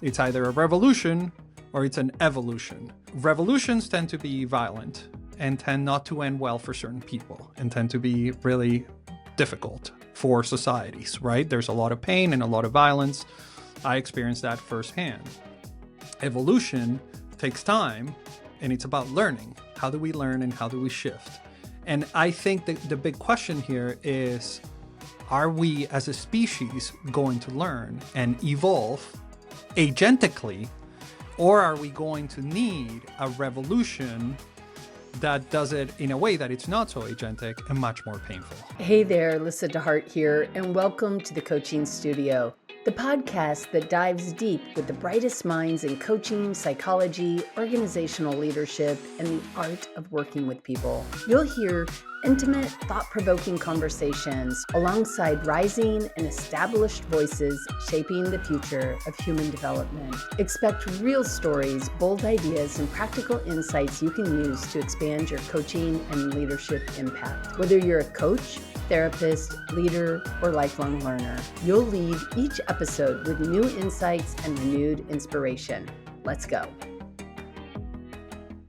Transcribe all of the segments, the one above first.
It's either a revolution or it's an evolution. Revolutions tend to be violent and tend not to end well for certain people and tend to be really difficult for societies, right? There's a lot of pain and a lot of violence. I experienced that firsthand. Evolution takes time, and it's about learning. How do we learn and how do we shift? And I think that the big question here is, are we as a species going to learn and evolve agentically, or are we going to need a revolution that does it in a way that it's not so agentic and much more painful? Hey there, Lyssa deHart here, and welcome to the Coaching Studio, the podcast that dives deep with the brightest minds in coaching, psychology, organizational leadership, and the art of working with people. You'll hear intimate, thought-provoking conversations alongside rising and established voices shaping the future of human development. Expect real stories, bold ideas, and practical insights you can use to expand your coaching and leadership impact. Whether you're a coach, therapist, leader, or lifelong learner, you'll leave each episode with new insights and renewed inspiration. Let's go.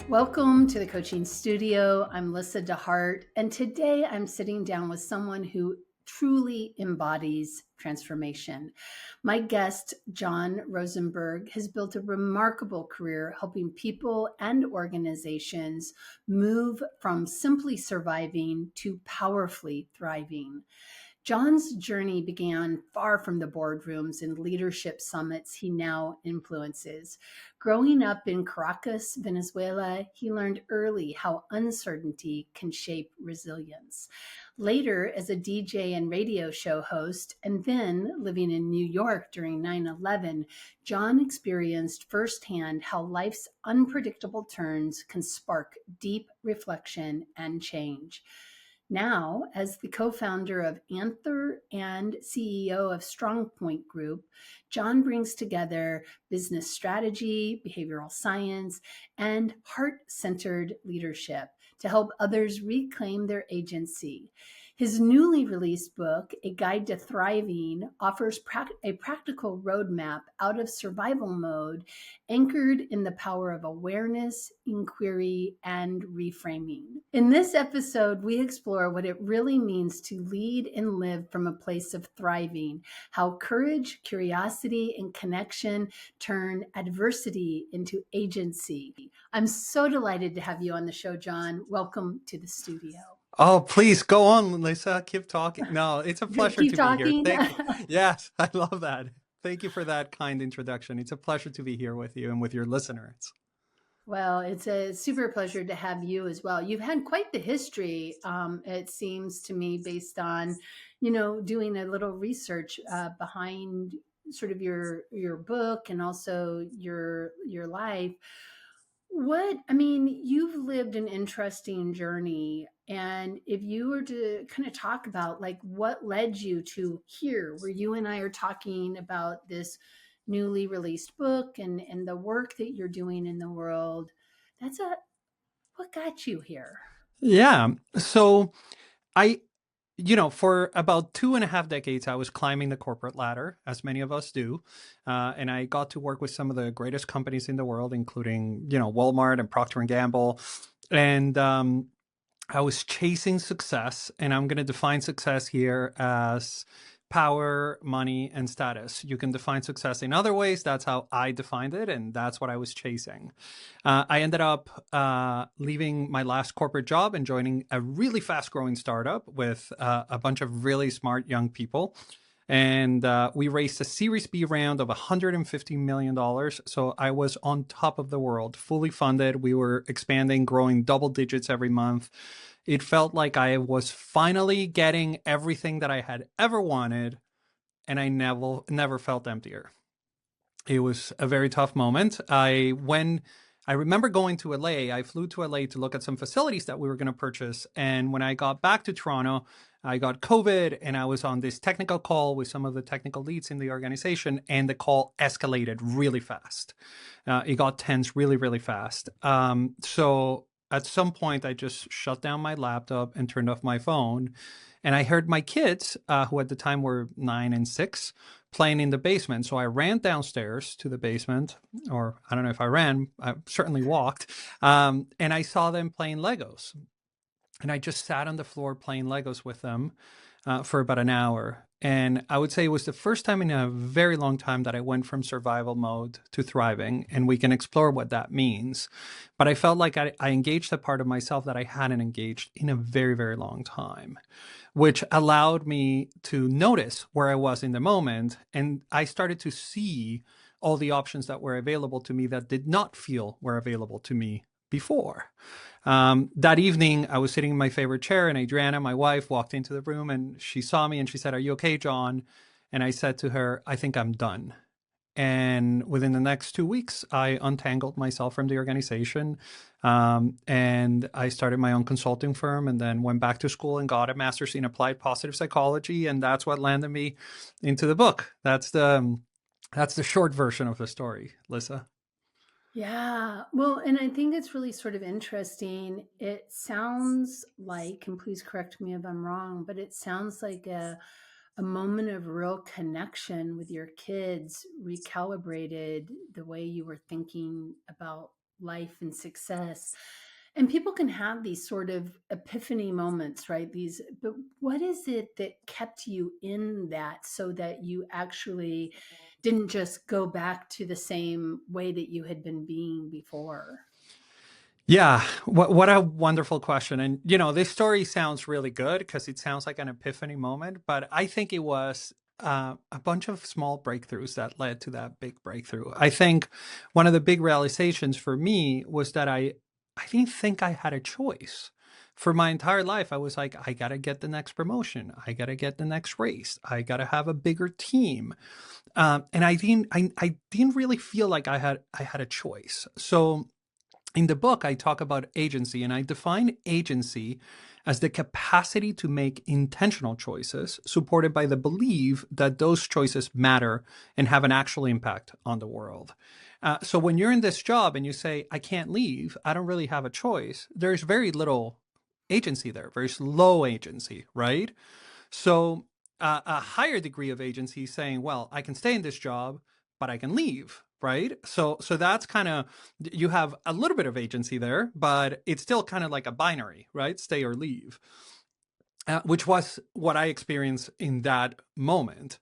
Welcome to the Coaching Studio. I'm Lyssa deHart, and today I'm sitting down with someone who truly embodies transformation. My guest, Jon Rosemberg, has built a remarkable career helping people and organizations move from simply surviving to powerfully thriving. Jon's journey began far from the boardrooms and leadership summits he now influences. Growing up in Caracas, Venezuela, he learned early how uncertainty can shape resilience. Later, as a DJ and radio show host, and then living in New York during 9/11, Jon experienced firsthand how life's unpredictable turns can spark deep reflection and change. Now, as the co-founder of Anther and CEO of StrongPoint Group, Jon brings together business strategy, behavioral science, and heart-centered leadership to help others reclaim their agency. His newly released book, A Guide to Thriving, offers a practical roadmap out of survival mode, anchored in the power of awareness, inquiry, and reframing. In this episode, we explore what it really means to lead and live from a place of thriving, how courage, curiosity, and connection turn adversity into agency. I'm so delighted to have you on the show, Jon. Welcome to the studio. Oh, please go on, Lyssa. Keep talking. No, it's a pleasure Keep to talking. be here. Thank you. Yes, I love that. Thank you for that kind introduction. It's a pleasure to be here with you and with your listeners. Well, it's a super pleasure to have you as well. You've had quite the history, it seems to me, based on, doing a little research behind sort of your book and also your life. You've lived an interesting journey. And if you were to kind of talk about like what led you to here, where you and I are talking about this newly released book and the work that you're doing in the world, what got you here? Yeah. So for about 2.5 decades, I was climbing the corporate ladder, as many of us do. And I got to work with some of the greatest companies in the world, including, Walmart and Procter & Gamble. And I was chasing success, and I'm going to define success here as power, money, and status. You can define success in other ways. That's how I defined it, and that's what I was chasing. I ended up leaving my last corporate job and joining a really fast-growing startup with a bunch of really smart young people. And we raised a Series B round of $150 million. So I was on top of the world, fully funded. We were expanding, growing double digits every month. It felt like I was finally getting everything that I had ever wanted, and I never felt emptier. It was a very tough moment. I remember going to LA. I flew to LA to look at some facilities that we were going to purchase. And when I got back to Toronto, I got COVID, and I was on this technical call with some of the technical leads in the organization, and the call escalated really fast. It got tense really, really fast. So at some point, I just shut down my laptop and turned off my phone. And I heard my kids, who at the time were 9 and 6, playing in the basement. So I ran downstairs to the basement, or I don't know if I ran, I certainly walked, and I saw them playing Legos. And I just sat on the floor playing Legos with them for about an hour. And I would say it was the first time in a very long time that I went from survival mode to thriving. And we can explore what that means. But I felt like I engaged a part of myself that I hadn't engaged in a very, very long time, which allowed me to notice where I was in the moment. And I started to see all the options that were available to me that did not feel were available to me before. That evening, I was sitting in my favorite chair, and Adriana, my wife, walked into the room, and she saw me and she said, "Are you okay, Jon?" And I said to her, "I think I'm done." And within the next 2 weeks, I untangled myself from the organization, and I started my own consulting firm, and then went back to school and got a master's in applied positive psychology, and that's what landed me into the book. That's the short version of the story, Lyssa. Yeah. Well, and I think it's really sort of interesting. It sounds like, and please correct me if I'm wrong, but it sounds like a moment of real connection with your kids recalibrated the way you were thinking about life and success. And people can have these sort of epiphany moments, right? But what is it that kept you in that so that you actually didn't just go back to the same way that you had been being before? Yeah, what a wonderful question. And this story sounds really good because it sounds like an epiphany moment, but I think it was a bunch of small breakthroughs that led to that big breakthrough. I think one of the big realizations for me was that I didn't think I had a choice. For my entire life, I was like, I gotta get the next promotion, I gotta get the next raise, I gotta have a bigger team, and I didn't really feel like I had a choice. So in the book, I talk about agency, and I define agency as the capacity to make intentional choices supported by the belief that those choices matter and have an actual impact on the world. So when you're in this job and you say, I can't leave, I don't really have a choice, there's very little agency there, very low agency, right? So a higher degree of agency saying, well, I can stay in this job, but I can leave, right? So that's kind of, you have a little bit of agency there, but it's still kind of like a binary, right? Stay or leave, which was what I experienced in that moment.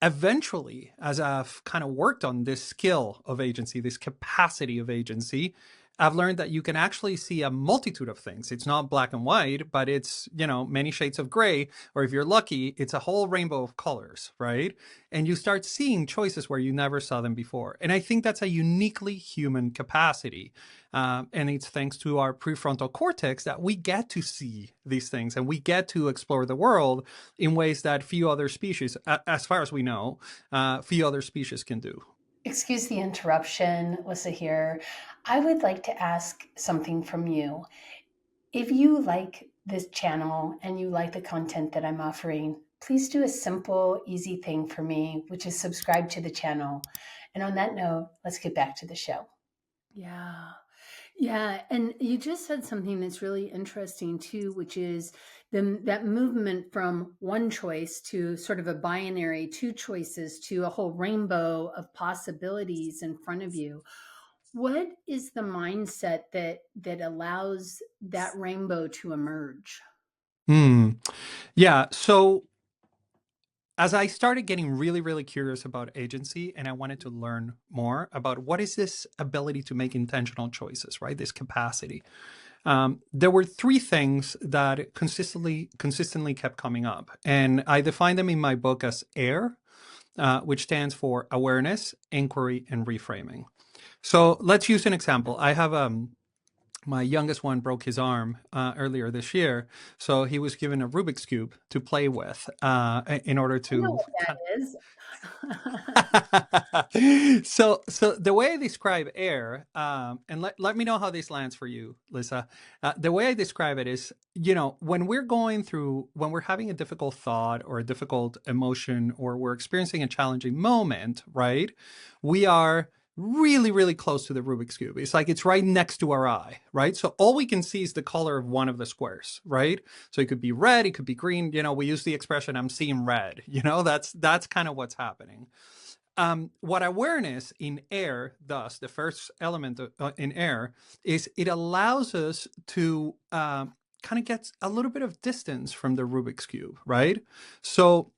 Eventually, as I've kind of worked on this skill of agency, this capacity of agency, I've learned that you can actually see a multitude of things. It's not black and white, but it's, many shades of gray, or if you're lucky, it's a whole rainbow of colors, right? And you start seeing choices where you never saw them before. And I think that's a uniquely human capacity. And it's thanks to our prefrontal cortex that we get to see these things and we get to explore the world in ways that few other species, as far as we know, few other species can do. Excuse the interruption, Lyssa here. I would like to ask something from you. If you like this channel and you like the content that I'm offering, please do a simple, easy thing for me, which is subscribe to the channel. And on that note, let's get back to the show. Yeah. Yeah, and you just said something that's really interesting too, which is that movement from one choice to sort of a binary, two choices to a whole rainbow of possibilities in front of you. What is the mindset that allows that rainbow to emerge? Hmm. Yeah. So as I started getting really, really curious about agency, and I wanted to learn more about what is this ability to make intentional choices, right? This capacity. There were three things that consistently kept coming up, and I define them in my book as AIR, which stands for awareness, inquiry, and reframing. So let's use an example. I have my youngest one broke his arm earlier this year, so he was given a Rubik's cube to play with in order I know to what kind that is. so the way I describe air, and let me know how this lands for you, Lyssa. The way I describe it is, when we're having a difficult thought or a difficult emotion, or we're experiencing a challenging moment, right? We are really, really close to the Rubik's Cube. It's like it's right next to our eye, right? So all we can see is the color of one of the squares, right? So it could be red, it could be green. We use the expression, I'm seeing red. That's kind of what's happening. What awareness in air does, the first element in air, is it allows us to kind of get a little bit of distance from the Rubik's Cube, right? So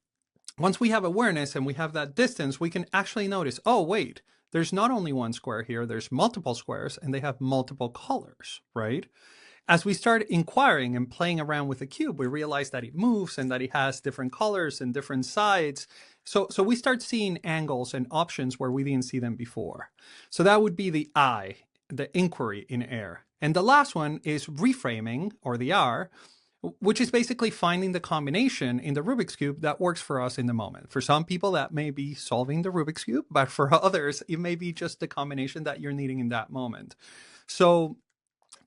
once we have awareness and we have that distance, we can actually notice, oh, wait, there's not only one square here, there's multiple squares and they have multiple colors, right? As we start inquiring and playing around with the cube, we realize that it moves and that it has different colors and different sides. So we start seeing angles and options where we didn't see them before. So that would be the I, the inquiry in air. And the last one is reframing, or the R, which is basically finding the combination in the Rubik's Cube that works for us in the moment. For some people, that may be solving the Rubik's Cube, but for others, it may be just the combination that you're needing in that moment. So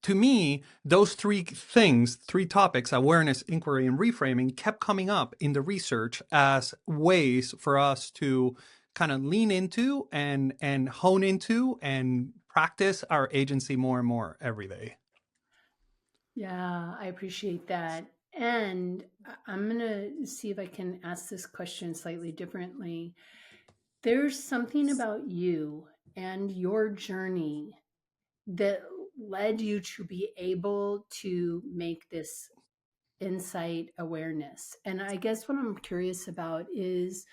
to me, those three things, three topics, awareness, inquiry, and reframing, kept coming up in the research as ways for us to kind of lean into and hone into and practice our agency more and more every day. Yeah, I appreciate that. And I'm going to see if I can ask this question slightly differently. There's something about you and your journey that led you to be able to make this insight awareness. And I guess what I'm curious about is,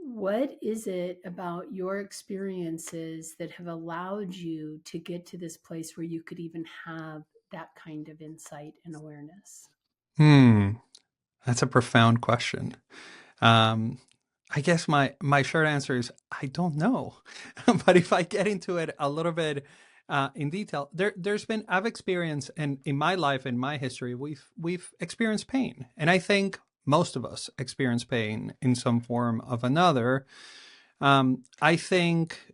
what is it about your experiences that have allowed you to get to this place where you could even have that kind of insight and awareness? That's a profound question. I guess my short answer is I don't know. But if I get into it a little bit in detail, I've experienced, and in my life, in my history, we've experienced pain, and I think most of us experience pain in some form of another. I think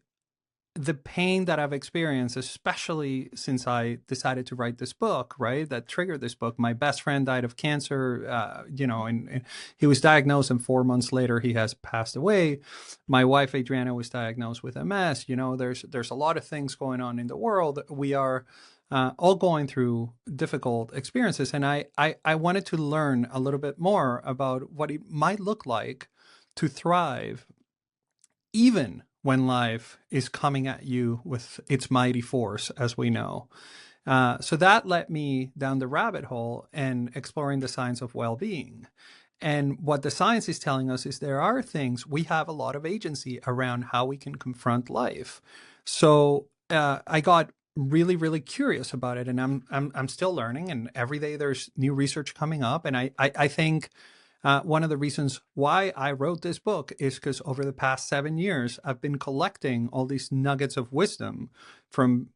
the pain that I've experienced, especially since I decided to write this book, right, that triggered this book. My best friend died of cancer, and he was diagnosed, and 4 months later he has passed away. My wife Adriana was diagnosed with MS. There's a lot of things going on in the world. We are all going through difficult experiences, and I wanted to learn a little bit more about what it might look like to thrive, even when life is coming at you with its mighty force, as we know. So that led me down the rabbit hole and exploring the science of well-being. And what the science is telling us is there are things, we have a lot of agency around how we can confront life. So I got really, really curious about it, and I'm still learning, and every day there's new research coming up. And I think one of the reasons why I wrote this book is because over the past 7 years, I've been collecting all these nuggets of wisdom from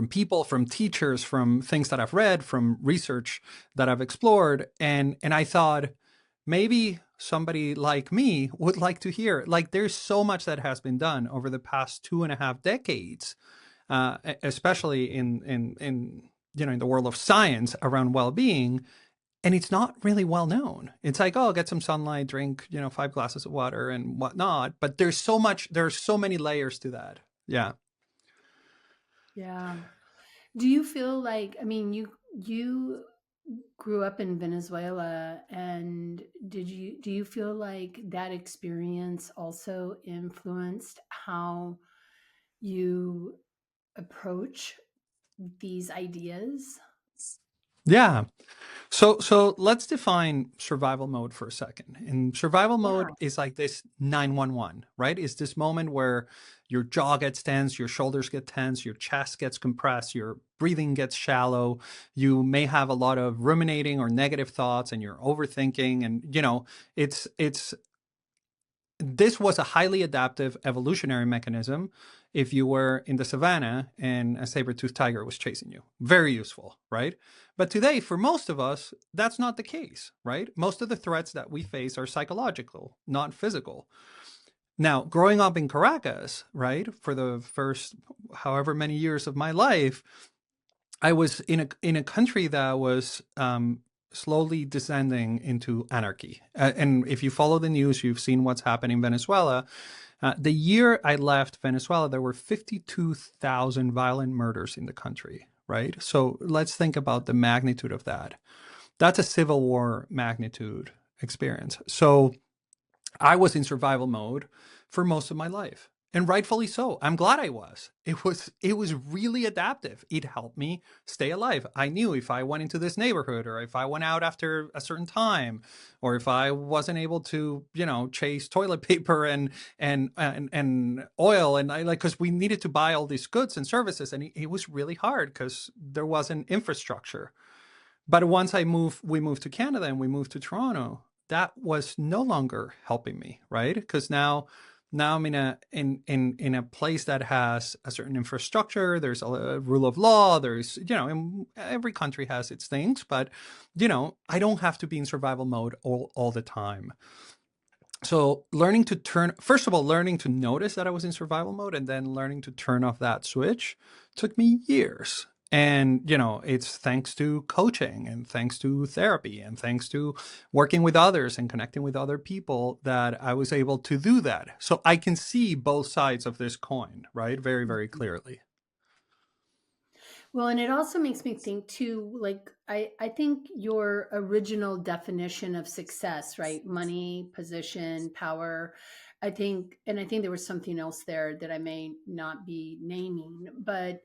people, from teachers, from things that I've read, from research that I've explored. And I thought maybe somebody like me would like to hear. Like, there's so much that has been done over the past 2.5 decades, especially in the world of science around well-being. And it's not really well known. It's like, oh, get some sunlight, drink, 5 glasses of water and whatnot. But there's so many layers to that. Yeah. Yeah. Do you feel like, I mean, you grew up in Venezuela, and do you feel like that experience also influenced how you approach these ideas? Yeah. So let's define survival mode for a second. And survival Yeah. mode is like this 911, right? Is this moment where your jaw gets tense, your shoulders get tense, your chest gets compressed, your breathing gets shallow. You may have a lot of ruminating or negative thoughts, and you're overthinking. And it's this was a highly adaptive evolutionary mechanism if you were in the savannah and a saber-toothed tiger was chasing you. Very useful, right? But today, for most of us, that's not the case, right? Most of the threats that we face are psychological, not physical. Now, growing up in Caracas, right, for the first however many years of my life, I was in a country that was slowly descending into anarchy. And if you follow the news, you've seen what's happening in Venezuela. The year I left Venezuela, there were 52,000 violent murders in the country, right? So let's think about the magnitude of that. That's a civil war magnitude experience. So I was in survival mode for most of my life. And rightfully so. I'm glad I was. It was really adaptive. It helped me stay alive. I knew if I went into this neighborhood or if I went out after a certain time or if I wasn't able to, chase toilet paper and oil and I like cuz we needed to buy all these goods and services and it was really hard cuz there wasn't infrastructure. But once we moved to Canada and we moved to Toronto, that was no longer helping me, right? Because now I'm in a place that has a certain infrastructure. There's a rule of law. There's every country has its things, but I don't have to be in survival mode all the time. So first of all, learning to notice that I was in survival mode and then learning to turn off that switch took me years. And, it's thanks to coaching and thanks to therapy and thanks to working with others and connecting with other people that I was able to do that. So I can see both sides of this coin, right? Very, very clearly. Well, and it also makes me think too, like I think your original definition of success, right? Money, position, power. I think there was something else there that I may not be naming, but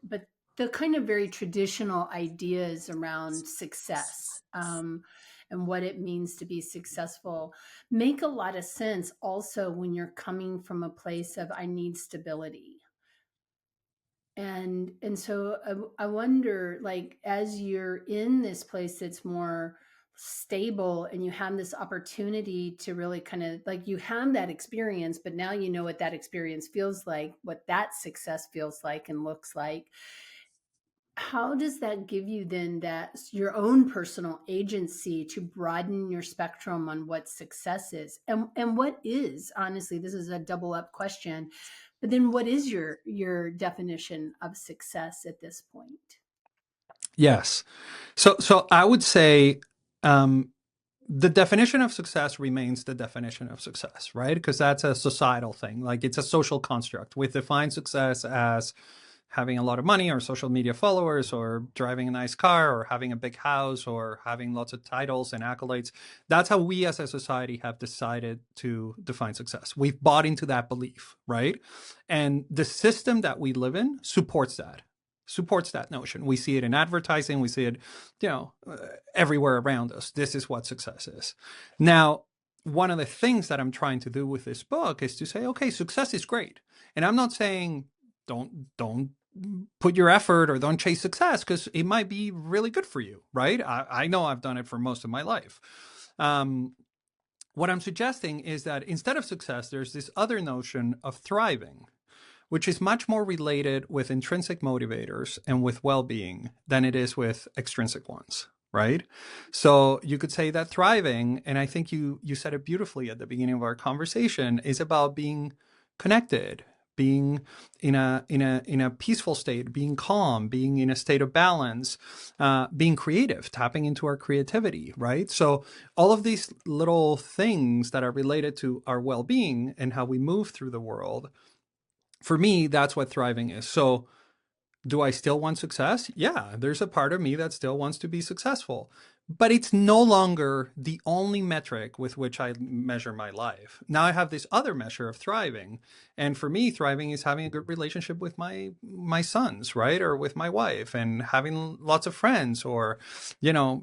the kind of very traditional ideas around success, and what it means to be successful make a lot of sense also when you're coming from a place of I need stability. And so I wonder, like, as you're in this place that's more stable and you have this opportunity to really kind of like you have that experience, but now you know what that experience feels like, what that success feels like and looks like. How does that give you then that your own personal agency to broaden your spectrum on what success is and what is, honestly, this is a double up question, but then what is your definition of success at this point? Yes. So I would say um, the definition of success remains the definition of success, right? Because that's a societal thing. Like it's a social construct. We define success as having a lot of money or social media followers or driving a nice car or having a big house or having lots of titles and accolades. That's how we as a society have decided to define success. We've bought into that belief, right? And the system that we live in supports that notion. We see it in advertising. We see it, everywhere around us. This is what success is. Now, one of the things that I'm trying to do with this book is to say, okay, success is great. And I'm not saying don't put your effort or don't chase success because it might be really good for you, right? I know I've done it for most of my life. What I'm suggesting is that instead of success, there's this other notion of thriving, which is much more related with intrinsic motivators and with well-being than it is with extrinsic ones, right? So you could say that thriving, and I think you said it beautifully at the beginning of our conversation, is about being connected, being in a peaceful state, being calm, being in a state of balance, being creative, tapping into our creativity, right? So all of these little things that are related to our well-being and how we move through the world, for me, that's what thriving is. So do I still want success? Yeah, there's a part of me that still wants to be successful. But it's no longer the only metric with which I measure my life. Now I have this other measure of thriving. And for me, thriving is having a good relationship with my sons, right? Or with my wife and having lots of friends or,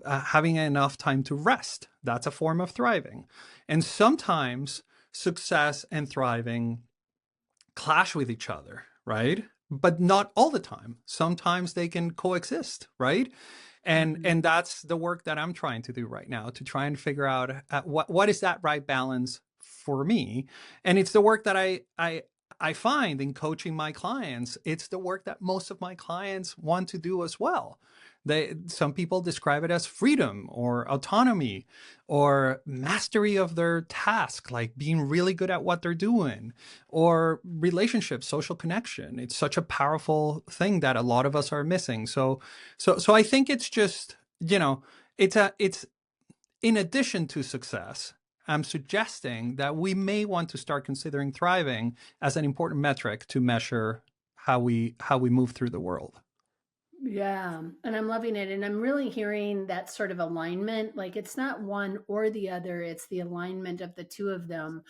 having enough time to rest. That's a form of thriving. And sometimes success and thriving clash with each other, right? But not all the time. Sometimes they can coexist, right? And that's the work that I'm trying to do right now, to try and figure out what is that right balance for me. And it's the work that I find in coaching my clients. It's the work that most of my clients want to do as well. Some people describe it as freedom or autonomy or mastery of their task, like being really good at what they're doing, or relationships, social connection. It's such a powerful thing that a lot of us are missing. So I think it's just, it's in addition to success, I'm suggesting that we may want to start considering thriving as an important metric to measure how we move through the world. Yeah, and I'm loving it. And I'm really hearing that sort of alignment. Like it's not one or the other, it's the alignment of the two of them.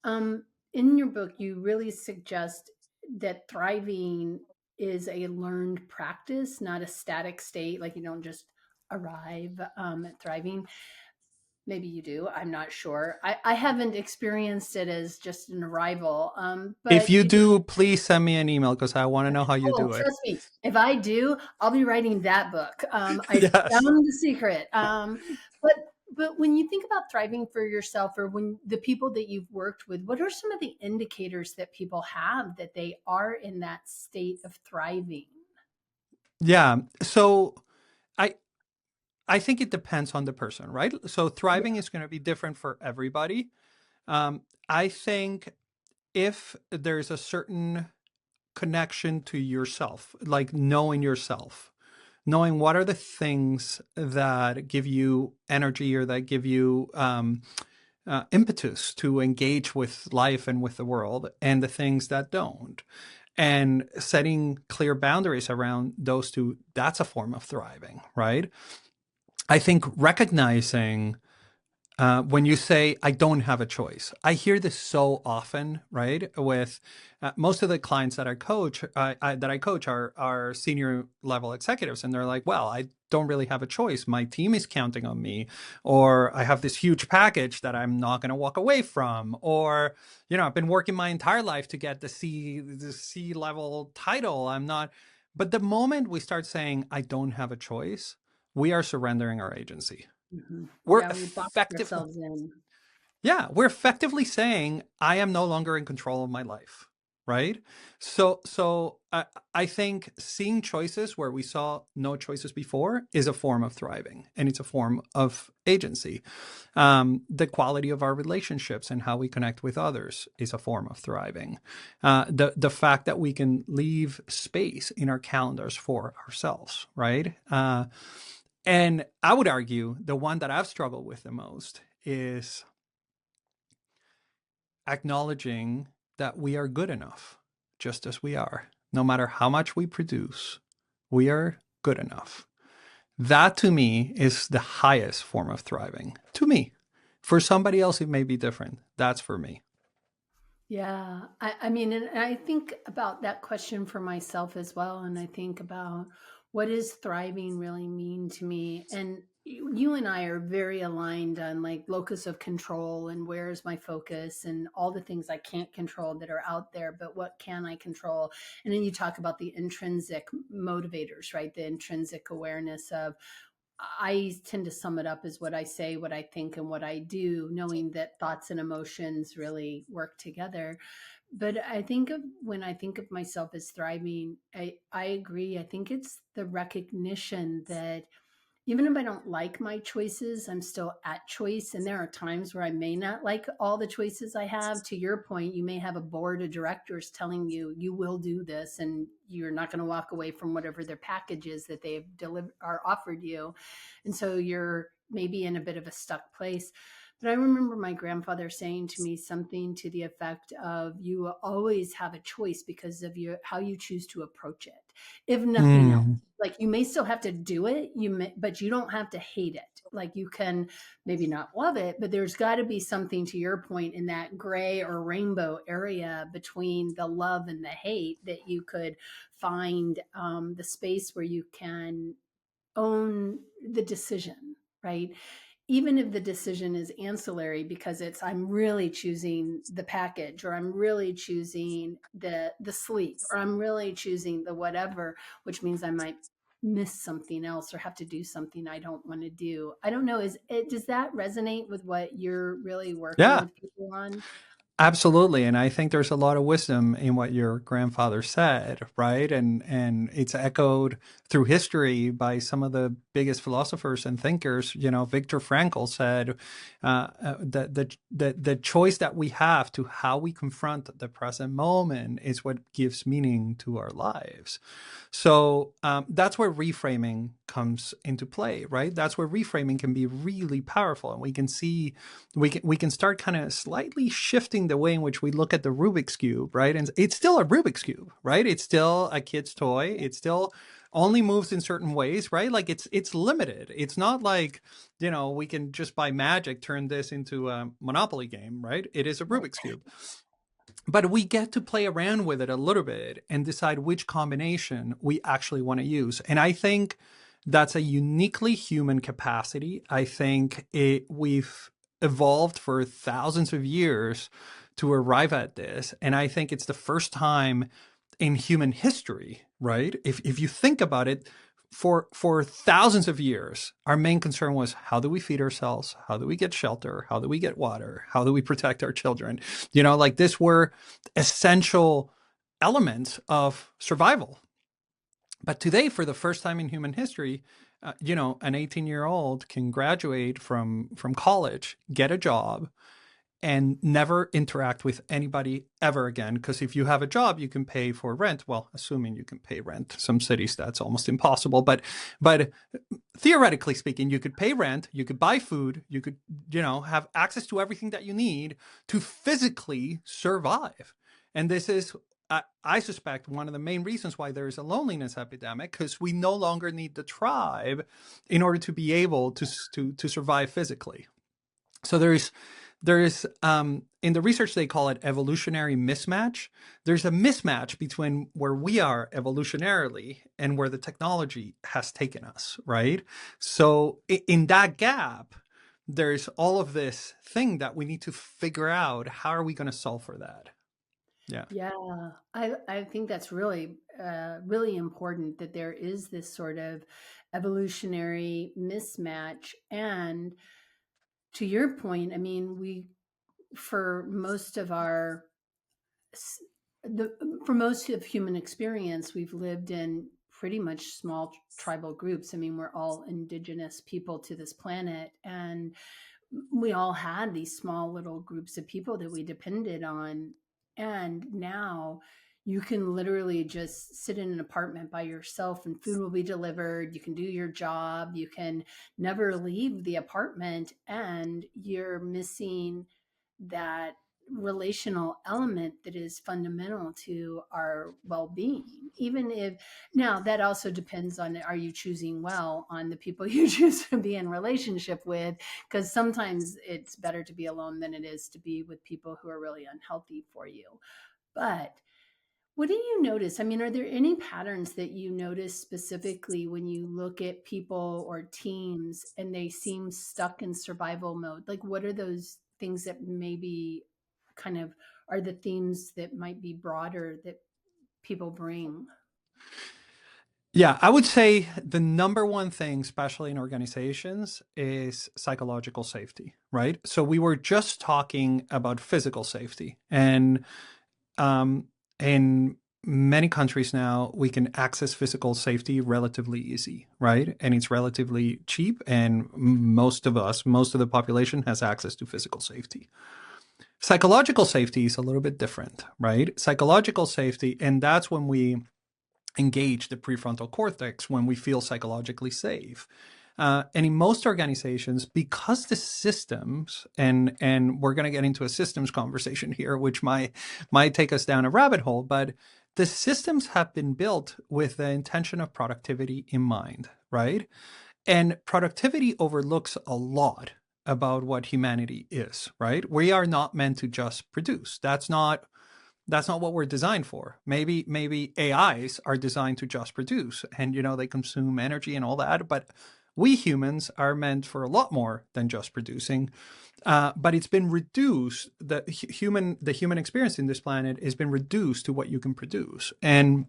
In your book, you really suggest that thriving is a learned practice, not a static state. Like you don't just arrive at thriving. Maybe you do. I'm not sure. I haven't experienced it as just an arrival. If But you you do, please send me an email because I want to know how you Oh, do it. trust me, if I do, I'll be writing that book. I Yes. found the secret. But but when you think about thriving for yourself or when the people that you've worked with, what are some of the indicators that people have that they are in that state of thriving? Yeah. So I I think it depends on the person, right? So thriving Yeah. is going to be different for everybody. I think if there's a certain connection to yourself, like knowing yourself, knowing what are the things that give you energy or that give you impetus to engage with life and with the world, and the things that don't. And setting clear boundaries around those two, that's a form of thriving, right? I think recognizing when you say I don't have a choice, I hear this so often, right? With most of the clients that I coach are senior level executives, and they're like, "Well, I don't really have a choice. My team is counting on me, or I have this huge package that I'm not going to walk away from, or I've been working my entire life to get the C level title. I'm not." But the moment we start saying I don't have a choice, we are surrendering our agency. We're Yeah, we box effectively ourselves in. yeah, we're effectively saying I am no longer in control of my life, right? So I think seeing choices where we saw no choices before is a form of thriving, and it's a form of agency. The quality of our relationships and how we connect with others is a form of thriving. The fact that we can leave space in our calendars for ourselves, right? And I would argue the one that I've struggled with the most is acknowledging that we are good enough just as we are. No matter how much we produce, we are good enough. That to me is the highest form of thriving. To me. For somebody else, it may be different. That's for me. Yeah, I mean, and I think about that question for myself as well. And I think about what does thriving really mean to me? And you and I are very aligned on like locus of control and where's my focus and all the things I can't control that are out there, but what can I control? And then you talk about the intrinsic motivators, right? The intrinsic awareness of I tend to sum it up as what I say, what I think, and what I do, knowing that thoughts and emotions really work together. But I think of when I think of myself as thriving, I agree. I think it's the recognition that even if I don't like my choices, I'm still at choice. And there are times where I may not like all the choices I have. To your point, you may have a board of directors telling you you will do this and you're not going to walk away from whatever their package is that they've delivered or offered you. And so you're maybe in a bit of a stuck place. But I remember my grandfather saying to me something to the effect of you always have a choice because of your how you choose to approach it, if nothing else. Mm. Like you may still have to do it, but you don't have to hate it. Like you can maybe not love it, but there's got to be something to your point in that gray or rainbow area between the love and the hate that you could find the space where you can own the decision, right? Even if the decision is ancillary because it's I'm really choosing the package or I'm really choosing the sleep or I'm really choosing the whatever, which means I might miss something else or have to do something I don't want to do. I don't know, is it does that resonate with what you're really working Yeah. with people on? Absolutely, and I think there's a lot of wisdom in what your grandfather said, right? And it's echoed through history by some of the biggest philosophers and thinkers. Viktor Frankl said that the choice that we have to how we confront the present moment is what gives meaning to our lives. So that's where reframing comes into play, right? That's where reframing can be really powerful, and we can see we can start kind of slightly shifting the way in which we look at the Rubik's cube, right? And it's still a Rubik's cube, right? It's still a kid's toy. It still only moves in certain ways, right? Like it's limited. It's not like we can just by magic turn this into a Monopoly game, right? It is a Right. Rubik's cube, but we get to play around with it a little bit and decide which combination we actually want to use. And I think that's a uniquely human capacity. I think we've evolved for thousands of years to arrive at this. And I think it's the first time in human history, right? If you think about it, for thousands of years, our main concern was, how do we feed ourselves? How do we get shelter? How do we get water? How do we protect our children? Like this were essential elements of survival. But today, for the first time in human history, an 18-year-old can graduate from college, get a job, and never interact with anybody ever again. Because if you have a job, you can pay for rent. Well, assuming you can pay rent. Some cities that's almost impossible. But theoretically speaking, you could pay rent, you could buy food, you could have access to everything that you need to physically survive. And this is, I suspect, one of the main reasons why there is a loneliness epidemic, because we no longer need the tribe in order to be able to survive physically. So there's in the research they call it evolutionary mismatch. There's a mismatch between where we are evolutionarily and where the technology has taken us, right? So in that gap, there's all of this thing that we need to figure out, how are we going to solve for that? Yeah. Yeah, I think that's really really important that there is this sort of evolutionary mismatch. And to your point, I mean, we for most of our s- the for most of human experience, we've lived in pretty much small tribal groups. I mean, we're all indigenous people to this planet, and we all had these small little groups of people that we depended on. And now you can literally just sit in an apartment by yourself and food will be delivered. You can do your job. You can never leave the apartment, and you're missing that relational element that is fundamental to our well-being. Even if, now that also depends on, are you choosing well on the people you choose to be in relationship with, because sometimes it's better to be alone than it is to be with people who are really unhealthy for you. But what do you notice? I mean, are there any patterns that you notice specifically when you look at people or teams and they seem stuck in survival mode? Like, what are those things that maybe kind of are the themes that might be broader that people bring? Yeah, I would say the number one thing, especially in organizations, is psychological safety, right? So we were just talking about physical safety, and in many countries now, we can access physical safety relatively easy, right? And it's relatively cheap, and most of the population has access to physical safety. Psychological safety is a little bit different, right? Psychological safety, and that's when we engage the prefrontal cortex, when we feel psychologically safe. And in most organizations, because the systems, and we're going to get into a systems conversation here, which might take us down a rabbit hole, but the systems have been built with the intention of productivity in mind, right? And productivity overlooks a lot about what humanity is, right? We are not meant to just produce. That's not what we're designed for. Maybe AIs are designed to just produce, and they consume energy and all that, but we humans are meant for a lot more than just producing. But it's been reduced. The human experience in this planet has been reduced to what you can produce. And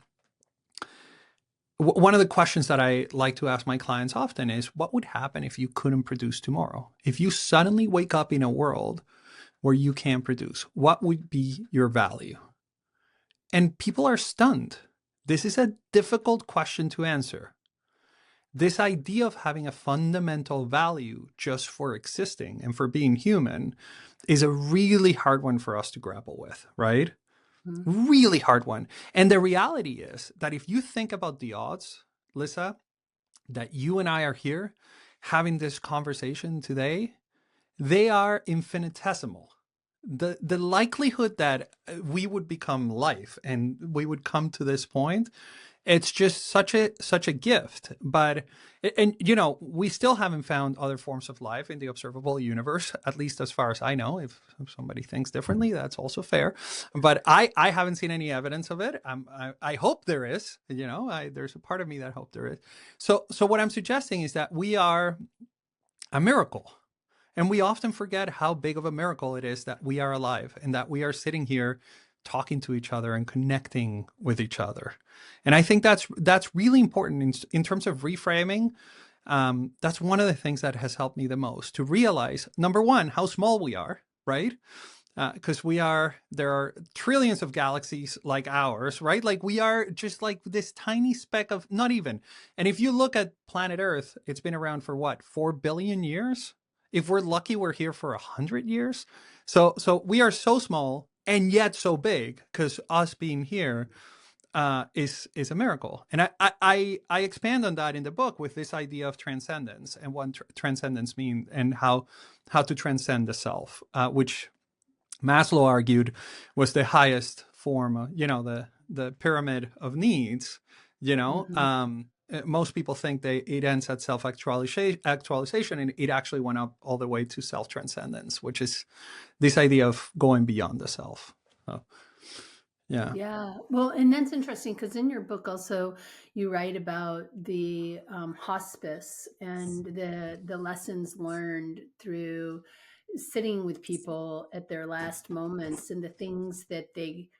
one of the questions that I like to ask my clients often is, what would happen if you couldn't produce tomorrow? If you suddenly wake up in a world where you can produce? What would be your value? And people are stunned. This is a difficult question to answer. This idea of having a fundamental value just for existing and for being human is a really hard one for us to grapple with, right? Mhm. Really hard one. And the reality is that if you think about the odds, Lyssa, that you and I are here having this conversation today, they are infinitesimal. The likelihood that we would become life and we would come to this point, it's just such a gift. But and we still haven't found other forms of life in the observable universe, at least as far as I know. If somebody thinks differently, that's also fair. But I haven't seen any evidence of it. I hope there is. There's a part of me that hope there is. So what I'm suggesting is that we are a miracle. And we often forget how big of a miracle it is that we are alive and that we are sitting here talking to each other and connecting with each other. And I think that's really important in terms of reframing. That's one of the things that has helped me the most to realize, number one, how small we are, right? Because there are trillions of galaxies like ours, right? Like we are just like this tiny speck of, not even. And if you look at planet Earth, it's been around for what, 4 billion years? If we're lucky, we're here for 100 years. So we are so small and yet so big, because us being here is a miracle. And I expand on that in the book with this idea of transcendence and what transcendence means and how to transcend the self, which Maslow argued was the highest form of, the pyramid of needs. Mhm. Most people think it ends at self-actualization, and it actually went up all the way to self-transcendence, which is this idea of going beyond the self. So, yeah. Yeah, well, and that's interesting because in your book also you write about the hospice and the lessons learned through sitting with people at their last moments and the things that they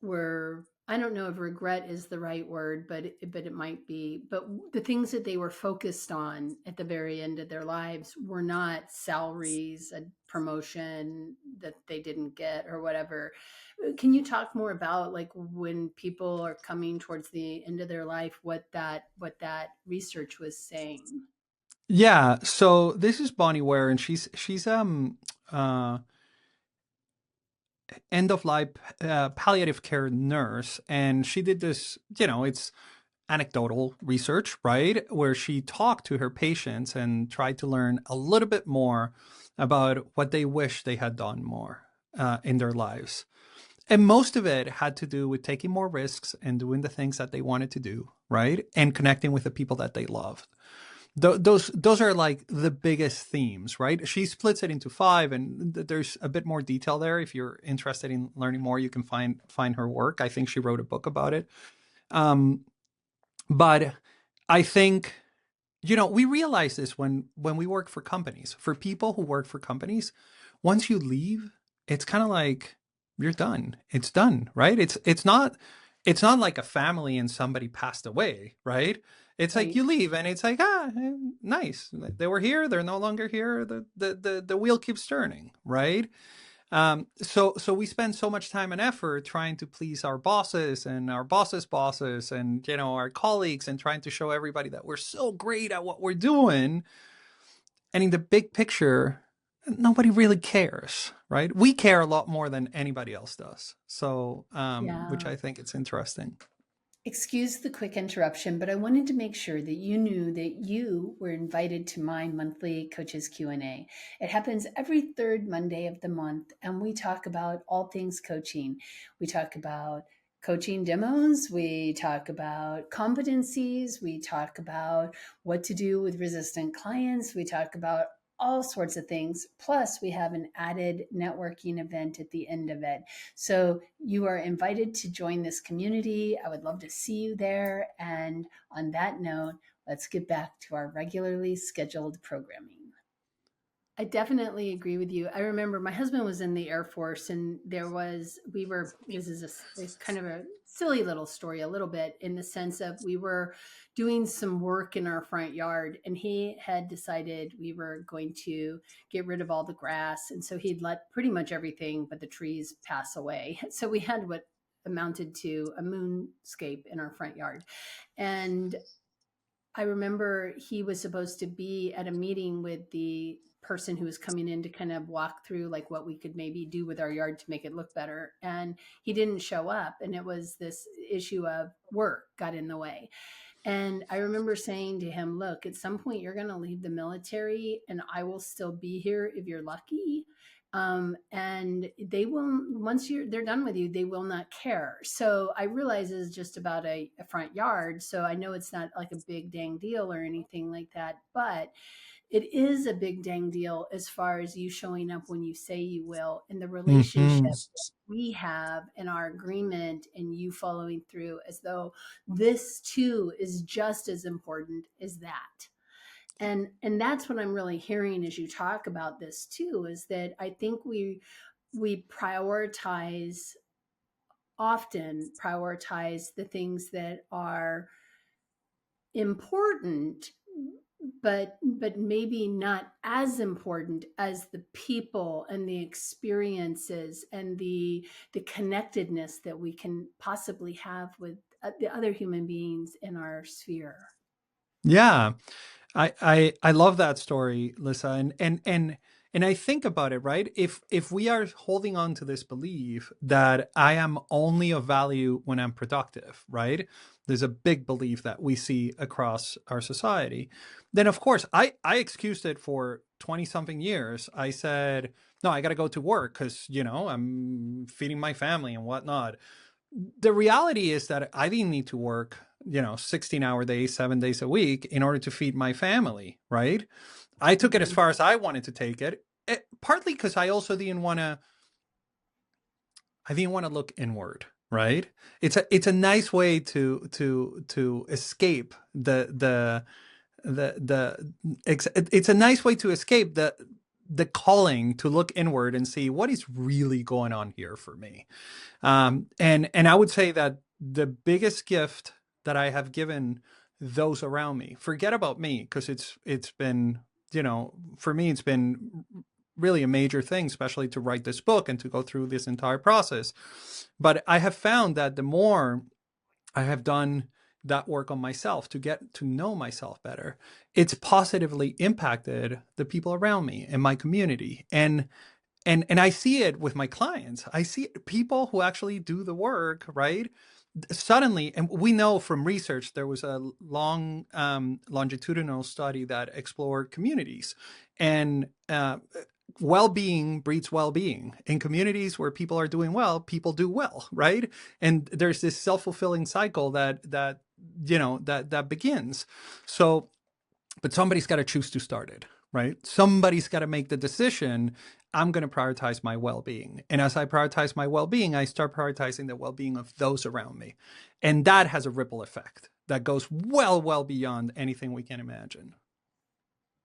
were, I don't know if regret is the right word, but it might be, but the things that they were focused on at the very end of their lives were not salaries, a promotion that they didn't get or whatever. Can you talk more about like when people are coming towards the end of their life, what that research was saying? Yeah. So this is Bonnie Ware, and she's uh end of life palliative care nurse, and she did this. It's anecdotal research, right? Where she talked to her patients and tried to learn a little bit more about what they wish they had done more in their lives. And most of it had to do with taking more risks and doing the things that they wanted to do, right? And connecting with the people that they loved. Those are like the biggest themes, right? She splits it into 5, and there's a bit more detail there. If you're interested in learning more, you can find her work. I think she wrote a book about it. Um, but I think we realize this when we work for companies. For people who work for companies, once you leave, it's kind of like you're done. It's done, right? It's not like a family and somebody passed away, right? It's like Right. you leave and it's like, nice. They were here, they're no longer here. The wheel keeps turning, right? So we spend so much time and effort trying to please our bosses and our bosses' bosses and our colleagues, and trying to show everybody that we're so great at what we're doing. And in the big picture, nobody really cares, right? We care a lot more than anybody else does. So, which Yeah. I think it's interesting. Excuse the quick interruption, but I wanted to make sure that you knew that you were invited to my monthly Coaches Q&A. It happens every third Monday of the month, and we talk about all things coaching. We talk about coaching demos, we talk about competencies, we talk about what to do with resistant clients, we talk about all sorts of things. Plus, we have an added networking event at the end of it. So you are invited to join this community. I would love to see you there. And on that note, let's get back to our regularly scheduled programming. I definitely agree with you. I remember my husband was in the Air Force, and this is a kind of a silly little story, a little bit in the sense of we were doing some work in our front yard, and he had decided we were going to get rid of all the grass. And so he'd let pretty much everything but the trees pass away. So we had what amounted to a moonscape in our front yard. And I remember he was supposed to be at a meeting with the person who was coming in to kind of walk through like what we could maybe do with our yard to make it look better. And he didn't show up. And it was this issue of work got in the way. And I remember saying to him, look, at some point you're going to leave the military and I will still be here if you're lucky. And they will, once they're done with you, they will not care. So I realize it's just about a front yard. So I know it's not like a big dang deal or anything like that, but it is a big dang deal as far as you showing up when you say you will, and the relationship Hmm. we have and our agreement and you following through as though this too is just as important as that. And that's what I'm really hearing as you talk about this too, is that I think we prioritize, often prioritize the things that are important, but maybe not as important as the people and the experiences and the connectedness that we can possibly have with the other human beings in our sphere. Yeah. I love that story, Lisa, and I think about it, right? If we are holding on to this belief that I am only of value when I'm productive, right? There's a big belief that we see across our society. Then of course I excused it for 20 something years. I said, no, I got to go to work because I'm feeding my family and whatnot. The reality is that I didn't need to work 16-hour days, 7 days a week in order to feed my family, right? I took it as Mm-hmm. far as I wanted to take it, partly because I also didn't want to look inward, right? It's a nice way to escape it's a nice way to escape the calling to look inward and see what is really going on here for me. And I would say that the biggest gift that I have given those around me, forget about me, because it's been, for me, it's been really a major thing, especially to write this book and to go through this entire process. But I have found that the more I have done that work on myself to get to know myself better, it's positively impacted the people around me and my community. And I see it with my clients. I see people who actually do the work, right? Suddenly, and we know from research, there was a long longitudinal study that explored communities, and well-being breeds well-being. In communities where people are doing well, people do well, right? And there's this self-fulfilling cycle that begins. So, but somebody's got to choose to start it, right? Somebody's got to make the decision. I'm going to prioritize my well-being. And as I prioritize my well-being, I start prioritizing the well-being of those around me. And that has a ripple effect that goes well beyond anything we can imagine.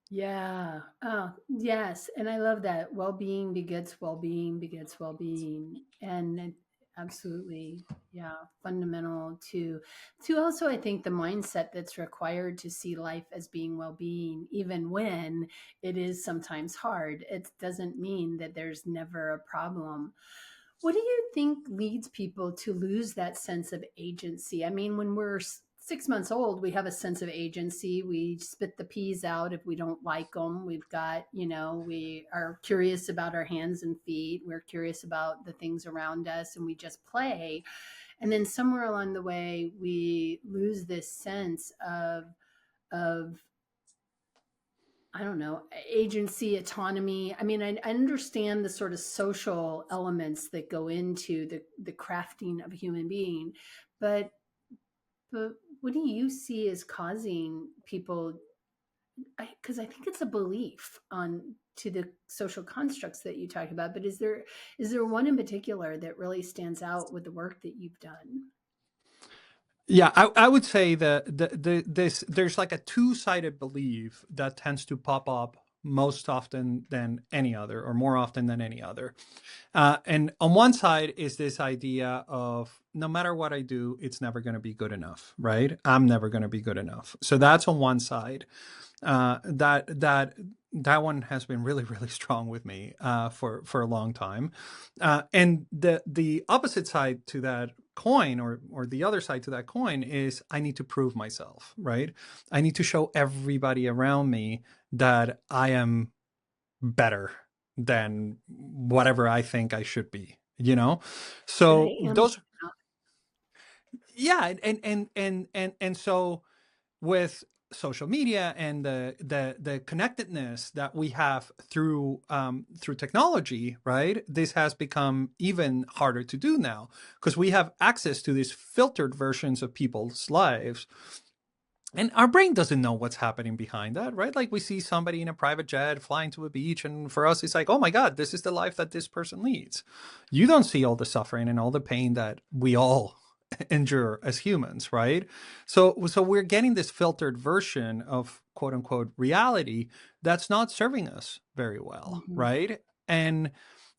Yeah. Oh, yes. And I love that. Well-being begets well-being begets well-being. And absolutely, yeah, fundamental to also I think the mindset that's required to see life as being well-being, even when it is sometimes hard. It doesn't mean that there's never a problem. What do you think leads people to lose that sense of agency? I mean, when we're 6 months old, we have a sense of agency. We spit the peas out if we don't like them. We've got, we are curious about our hands and feet. We're curious about the things around us and we just play. And then somewhere along the way, we lose this sense of I don't know, agency, autonomy. I mean, I understand the sort of social elements that go into the crafting of a human being, but but what do you see as causing people? Because I think it's a belief on to the social constructs that you talk about. But is there one in particular that really stands out with the work that you've done? Yeah, I would say that there's like a two-sided belief that tends to pop up most often than any other, or more often than any other. And on one side is this idea of no matter what I do, it's never going to be good enough, right? I'm never going to be good enough. So that's on one side. That one has been really really strong with me for a long time. And the opposite side to that coin, or the other side to that coin, is I need to prove myself, right? I need to show everybody around me that I am better than whatever I think I should be, you know? That So I am. those, yeah. And so with social media and the connectedness that we have through technology, right? This has become even harder to do now because we have access to these filtered versions of people's lives, and our brain doesn't know what's happening behind that, right? Like we see somebody in a private jet flying to a beach, and for us, it's like, oh my God, this is the life that this person leads. You don't see all the suffering and all the pain that we all endure as humans, right? So we're getting this filtered version of quote unquote reality that's not serving us very well, Mhm. right? And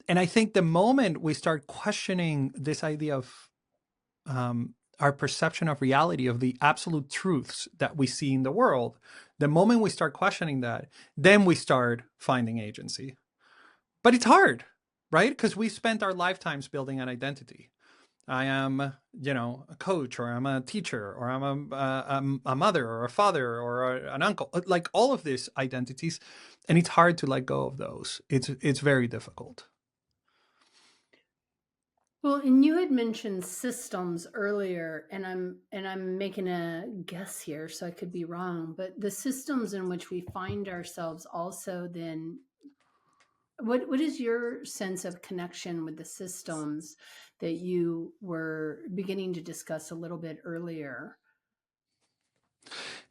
I think the moment we start questioning this idea of our perception of reality, of the absolute truths that we see in the world, the moment we start questioning that, then we start finding agency. But it's hard, right? Because we spent our lifetimes building an identity. I am, a coach, or I'm a teacher, or I'm a mother, or a father, or an uncle, like all of these identities, and it's hard to let go of those. It's very difficult. Well, and you had mentioned systems earlier, and I'm making a guess here, so I could be wrong, but the systems in which we find ourselves also then, what is your sense of connection with the systems that you were beginning to discuss a little bit earlier?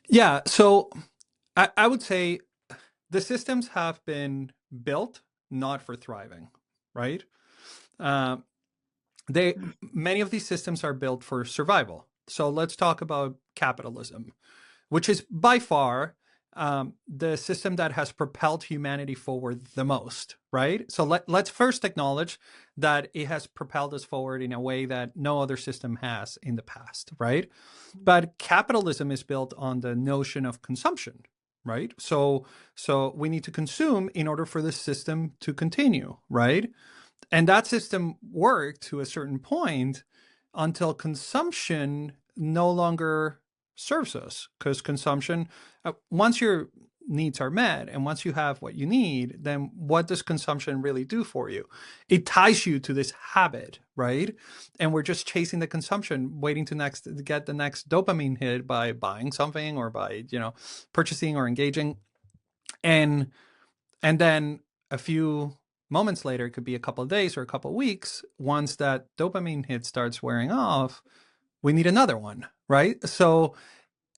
Yeah, so I would say the systems have been built not for thriving, right? Uh, they Many of these systems are built for survival. So let's talk about capitalism, which is by far the system that has propelled humanity forward the most, right? So let's first acknowledge that it has propelled us forward in a way that no other system has in the past, right? But capitalism is built on the notion of consumption, right? So we need to consume in order for the system to continue, right? And that system worked to a certain point until consumption no longer serves us, because consumption, once your needs are met and once you have what you need, then what does consumption really do for you? It ties you to this habit, right? And we're just chasing the consumption, waiting to get the next dopamine hit by buying something, or by purchasing or engaging. And and then a few moments later, it could be a couple of days or a couple of weeks, once that dopamine hit starts wearing off, we need another one, right? So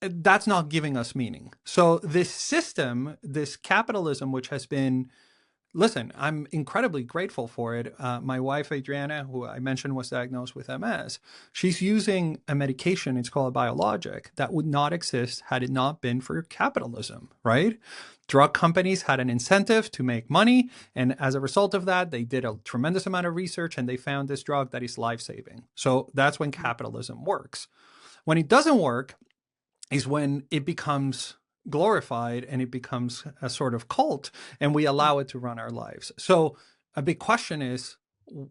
that's not giving us meaning. So this system, this capitalism, which has been, listen, I'm incredibly grateful for it. My wife, Adriana, who I mentioned was diagnosed with MS, she's using a medication, it's called a biologic, that would not exist had it not been for capitalism, right? Drug companies had an incentive to make money. And as a result of that, they did a tremendous amount of research and they found this drug that is life saving. So that's when capitalism works. When it doesn't work is when it becomes glorified and it becomes a sort of cult, and we allow it to run our lives. So a big question is,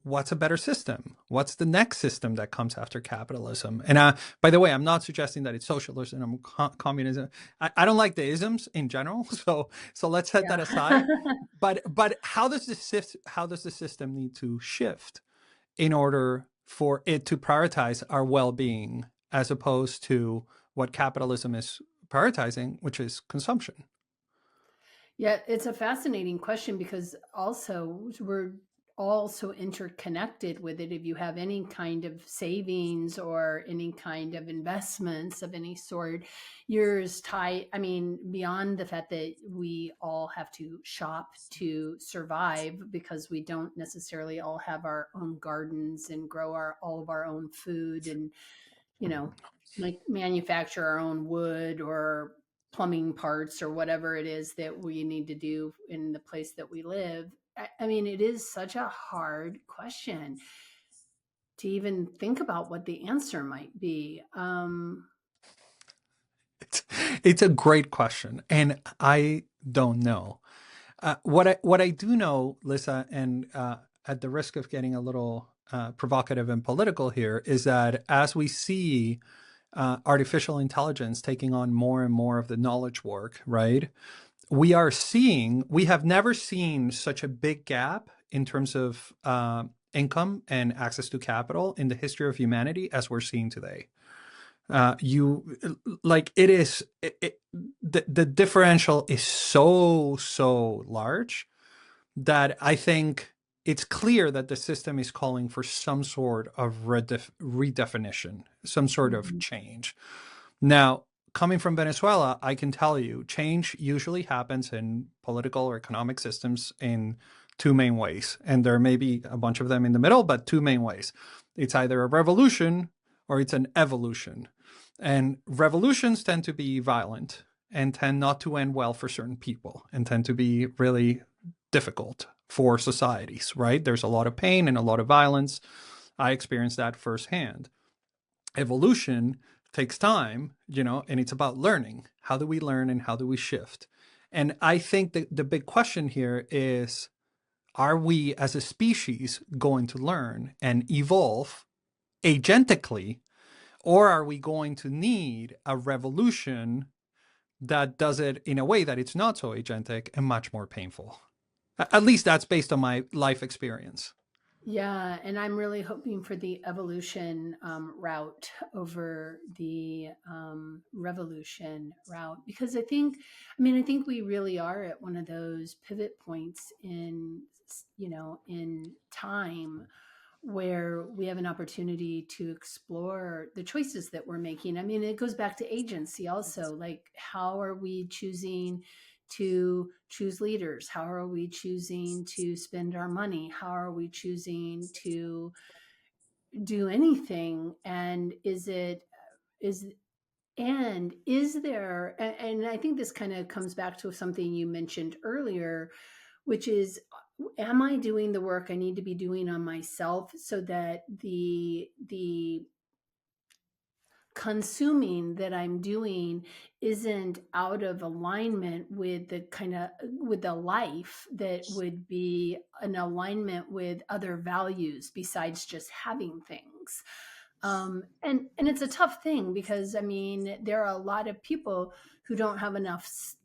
what's a better system? What's the next system that comes after capitalism? And by the way, I'm not suggesting that it's socialism or communism. I don't like the isms in general, so let's set that Yeah. aside. But how does the system need to shift in order for it to prioritize our well-being, as opposed to what capitalism is prioritizing, which is consumption? Yeah, it's a fascinating question because also we're all so interconnected with it. If you have any kind of savings or any kind of investments of any sort, yours tie, I mean, beyond the fact that we all have to shop to survive because we don't necessarily all have our own gardens and grow all of our own food and, you know, like manufacture our own wood or plumbing parts or whatever it is that we need to do in the place that we live. I mean, it is such a hard question to even think about what the answer might be. It's, it's a great question, and I don't know. What I do know, Lisa, and at the risk of getting a little provocative and political here, is that as we see artificial intelligence taking on more and more of the knowledge work, right? We have never seen such a big gap in terms of income and access to capital in the history of humanity as we're seeing today. You like it is the differential is so large that I think it's clear that the system is calling for some sort of redefinition, some sort of Mhm. change. Now, coming from Venezuela, I can tell you change usually happens in political or economic systems in two main ways. And there may be a bunch of them in the middle, but two main ways. It's either a revolution or it's an evolution. And revolutions tend to be violent and tend not to end well for certain people and tend to be really difficult for societies, right? There's a lot of pain and a lot of violence. I experienced that firsthand. Evolution takes time, and it's about learning. How do we learn and how do we shift? And I think that the big question here is, are we as a species going to learn and evolve agentically, or are we going to need a revolution that does it in a way that it's not so agentic and much more painful? At least that's based on my life experience. Yeah, and I'm really hoping for the evolution route over the revolution route because I think we really are at one of those pivot points in, in time where we have an opportunity to explore the choices that we're making. I mean, it goes back to agency also. Like, how are we choosing to choose leaders? How are we choosing to spend our money? How are we choosing to do anything? And is is there, and I think this kind of comes back to something you mentioned earlier, which is, am I doing the work I need to be doing on myself so that the consuming that I'm doing isn't out of alignment with the kind of with the life that would be an alignment with other values besides just having things. And it's a tough thing because I mean there are a lot of people who don't have enough,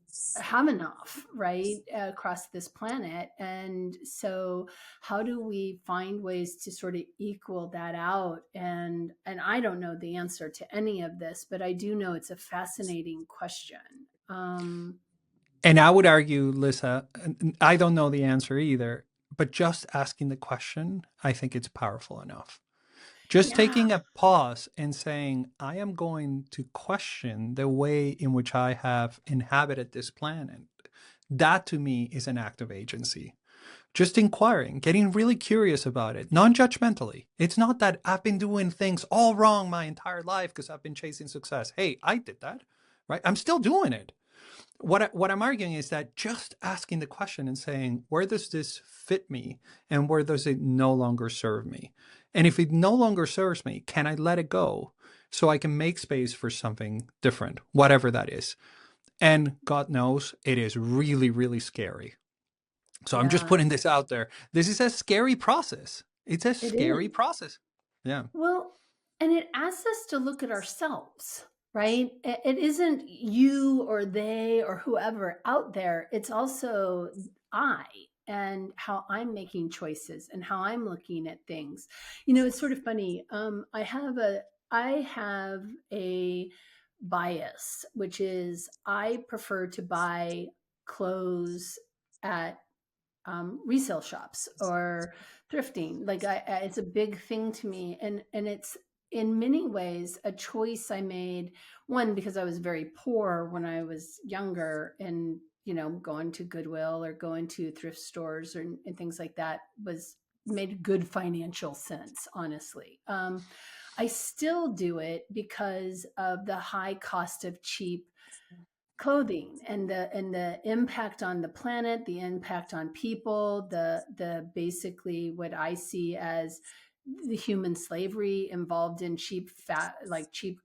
right, across this planet. And so how do we find ways to sort of equal that out? And I don't know the answer to any of this, but I do know it's a fascinating question. um And I would argue, Lisa, I don't know the answer either, but just asking the question, I think it's powerful enough. Just yeah, taking a pause and saying, I am going to question the way in which I have inhabited this planet. That to me is an act of agency. Just inquiring, getting really curious about it, non judgmentally. It's not that I've been doing things all wrong my entire life because I've been chasing success. Hey, I did that, right? I'm still doing it. What I'm arguing is that just asking the question and saying, where does this fit me and where does it no longer serve me? And if it no longer serves me, can I let it go so I can make space for something different, whatever that is? And God knows it is really, really scary. So I'm just yeah, putting this out there. This is a scary process. It's a it scary is. process. Yeah. Well, and it asks us to look at ourselves, right? It isn't you or they or whoever out there. It's also I and how I'm making choices and how I'm looking at things. It's sort of funny. I have a bias, which is I prefer to buy clothes at resale shops or thrifting. Like it's a big thing to me, and it's in many ways a choice I made. One, because I was very poor when I was younger, and going to Goodwill or going to thrift stores and things like that was made good financial sense. Honestly, I still do it because of the high cost of cheap clothing and the impact on the planet, the impact on people, the basically what I see as the human slavery involved in cheap fat, like cheap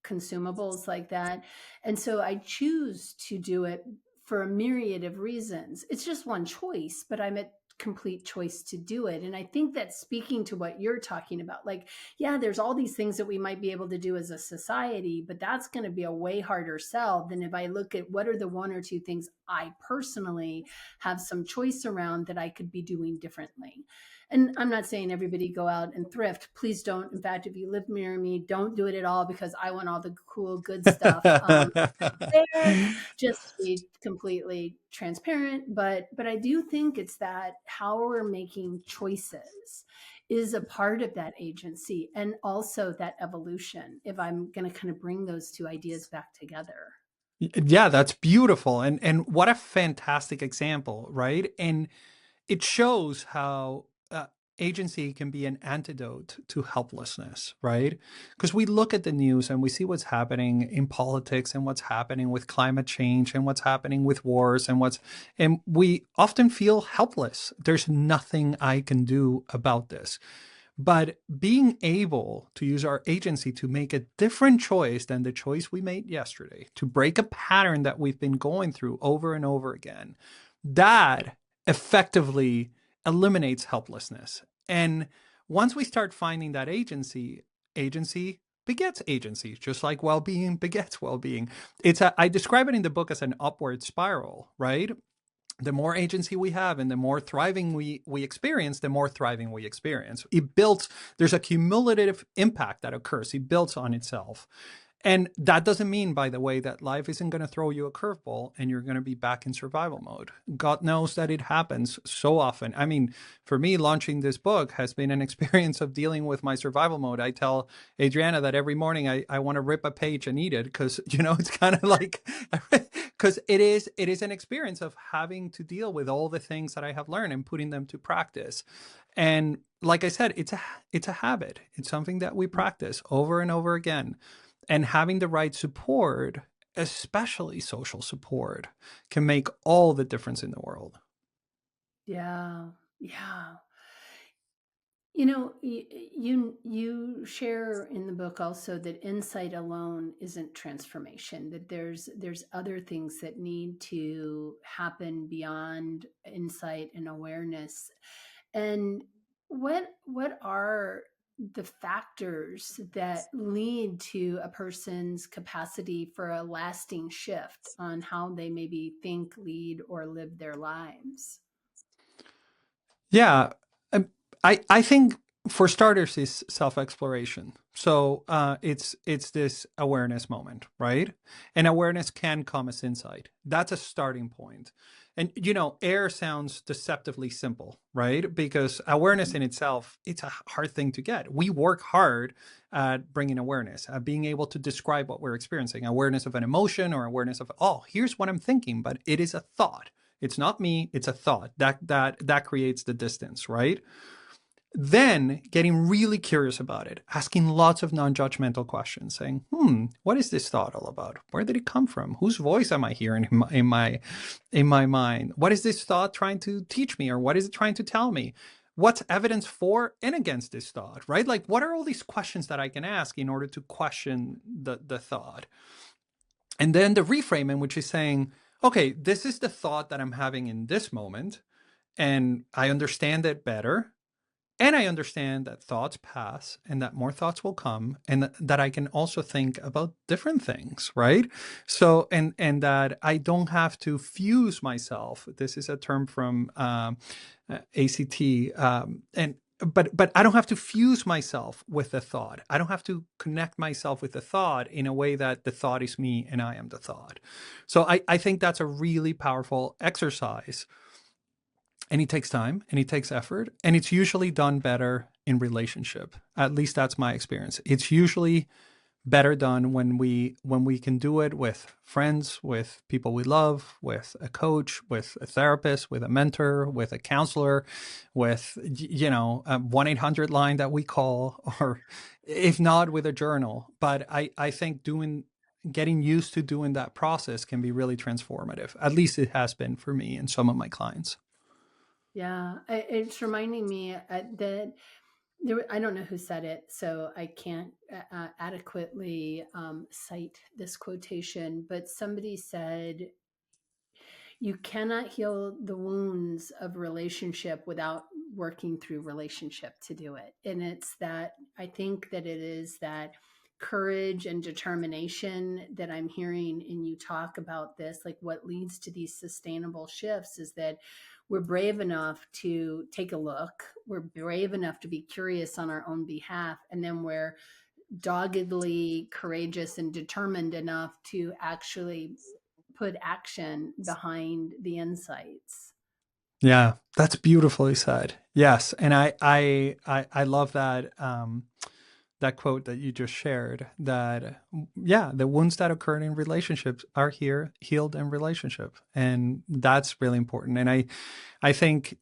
consumables like that. And so I choose to do it for a myriad of reasons. It's just one choice, but I'm at complete choice to do it. And I think that speaking to what you're talking about, like, yeah, there's all these things that we might be able to do as a society, but that's going to be a way harder sell than if I look at what are the one or two things I personally have some choice around that I could be doing differently. And I'm not saying everybody go out and thrift. Please don't. In fact, if you live near me, don't do it at all because I want all the cool, good stuff there. Just to be completely transparent, but I do think it's that how we're making choices is a part of that agency and also that evolution. If I'm going to kind of bring those two ideas back together. Yeah, that's beautiful. And what a fantastic example, right? And it shows how agency can be an antidote to helplessness, right? Because we look at the news and we see what's happening in politics and what's happening with climate change and what's happening with wars and we often feel helpless. There's nothing I can do about this. But being able to use our agency to make a different choice than the choice we made yesterday, to break a pattern that we've been going through over and over again, that effectively eliminates helplessness. And once we start finding that agency, agency begets agency, just like well-being begets well-being. I describe it in the book as an upward spiral, right? The more agency we have and the more thriving we experience, the more thriving we experience. It builds, there's a cumulative impact that occurs. It builds on itself. And that doesn't mean, by the way, that life isn't going to throw you a curveball and you're going to be back in survival mode. God knows that it happens so often. I mean, for me, launching this book has been an experience of dealing with my survival mode. I tell Adriana that every morning I want to rip a page and eat it because, it's kind of like, because it is an experience of having to deal with all the things that I have learned and putting them to practice. And like I said, it's a habit. It's something that we practice over and over again. And having the right support, especially social support, can make all the difference in the world. Yeah. Yeah. You share in the book also that insight alone isn't transformation, that there's other things that need to happen beyond insight and awareness. And what are the factors that lead to a person's capacity for a lasting shift on how they maybe think, lead, or live their lives? Yeah, um, I think for starters is self-exploration. So it's this awareness moment, right? And awareness can come as insight. That's a starting point. And air sounds deceptively simple, right? Because awareness in itself, it's a hard thing to get. We work hard at bringing awareness, at being able to describe what we're experiencing, awareness of an emotion or awareness of, oh, here's what I'm thinking, but it is a thought. It's not me, it's a thought. That creates the distance, right? Then getting really curious about it, asking lots of non-judgmental questions, saying, what is this thought all about? Where did it come from? Whose voice am I hearing in my mind? What is this thought trying to teach me, or what is it trying to tell me? What's evidence for and against this thought, right? Like, what are all these questions that I can ask in order to question the thought? And then the reframing, which is saying, okay, this is the thought that I'm having in this moment, and I understand it better. And I understand that thoughts pass and that more thoughts will come, and that I can also think about different things, right? So, and that I don't have to fuse myself. This is a term from ACT, and but I don't have to fuse myself with the thought. I don't have to connect myself with the thought in a way that the thought is me and I am the thought. So I think that's a really powerful exercise, and it takes time and it takes effort, and it's usually done better in relationship. At least that's my experience. It's usually better done when we can do it with friends, with people we love, with a coach, with a therapist, with a mentor, with a counselor, with a 1-800 line that we call, or if not, with a journal. But I think doing getting used to doing that process can be really transformative. At least it has been for me and some of my clients. Yeah, it's reminding me that I don't know who said it, so I can't adequately cite this quotation, but somebody said, you cannot heal the wounds of relationship without working through relationship to do it. And it's that, I think that it is that courage and determination that I'm hearing in you talk about this. Like, what leads to these sustainable shifts is that we're brave enough to take a look, we're brave enough to be curious on our own behalf, and then we're doggedly courageous and determined enough to actually put action behind the insights. Yeah, that's beautifully said. Yes, and I love that that quote that you just shared. That yeah, the wounds that occurred in relationships are here healed in relationship, and that's really important. And I think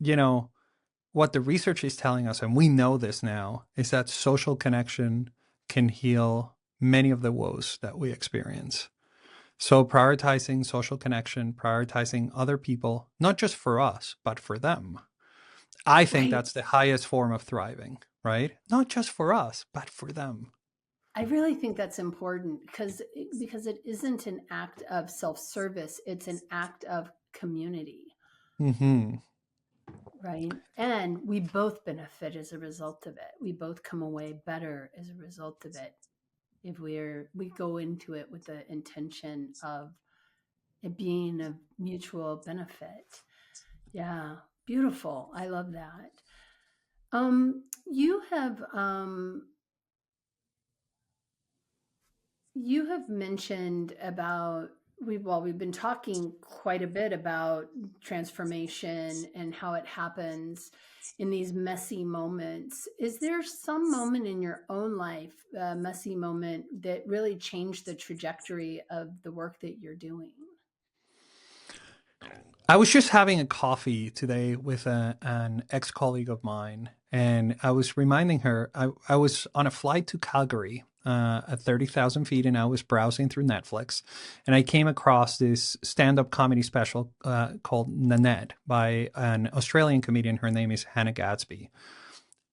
what the research is telling us, and we know this now, is that social connection can heal many of the woes that we experience. So prioritizing social connection, prioritizing other people, not just for us, but for them. I think Right. that's the highest form of thriving, right? Not just for us, but for them. I really think that's important because it isn't an act of self-service, it's an act of community, Hmm. right? And we both benefit as a result of it. We both come away better as a result of it if we go into it with the intention of it being of mutual benefit. Yeah, beautiful. I love that. You have mentioned about we've been talking quite a bit about transformation and how it happens in these messy moments. Is there some moment in your own life, a messy moment that really changed the trajectory of the work that you're doing? I was just having a coffee today with an ex colleague of mine, and I was reminding her I was on a flight to Calgary at 30,000 feet, and I was browsing through Netflix, and I came across this stand up comedy special called Nanette by an Australian comedian. Her name is Hannah Gadsby,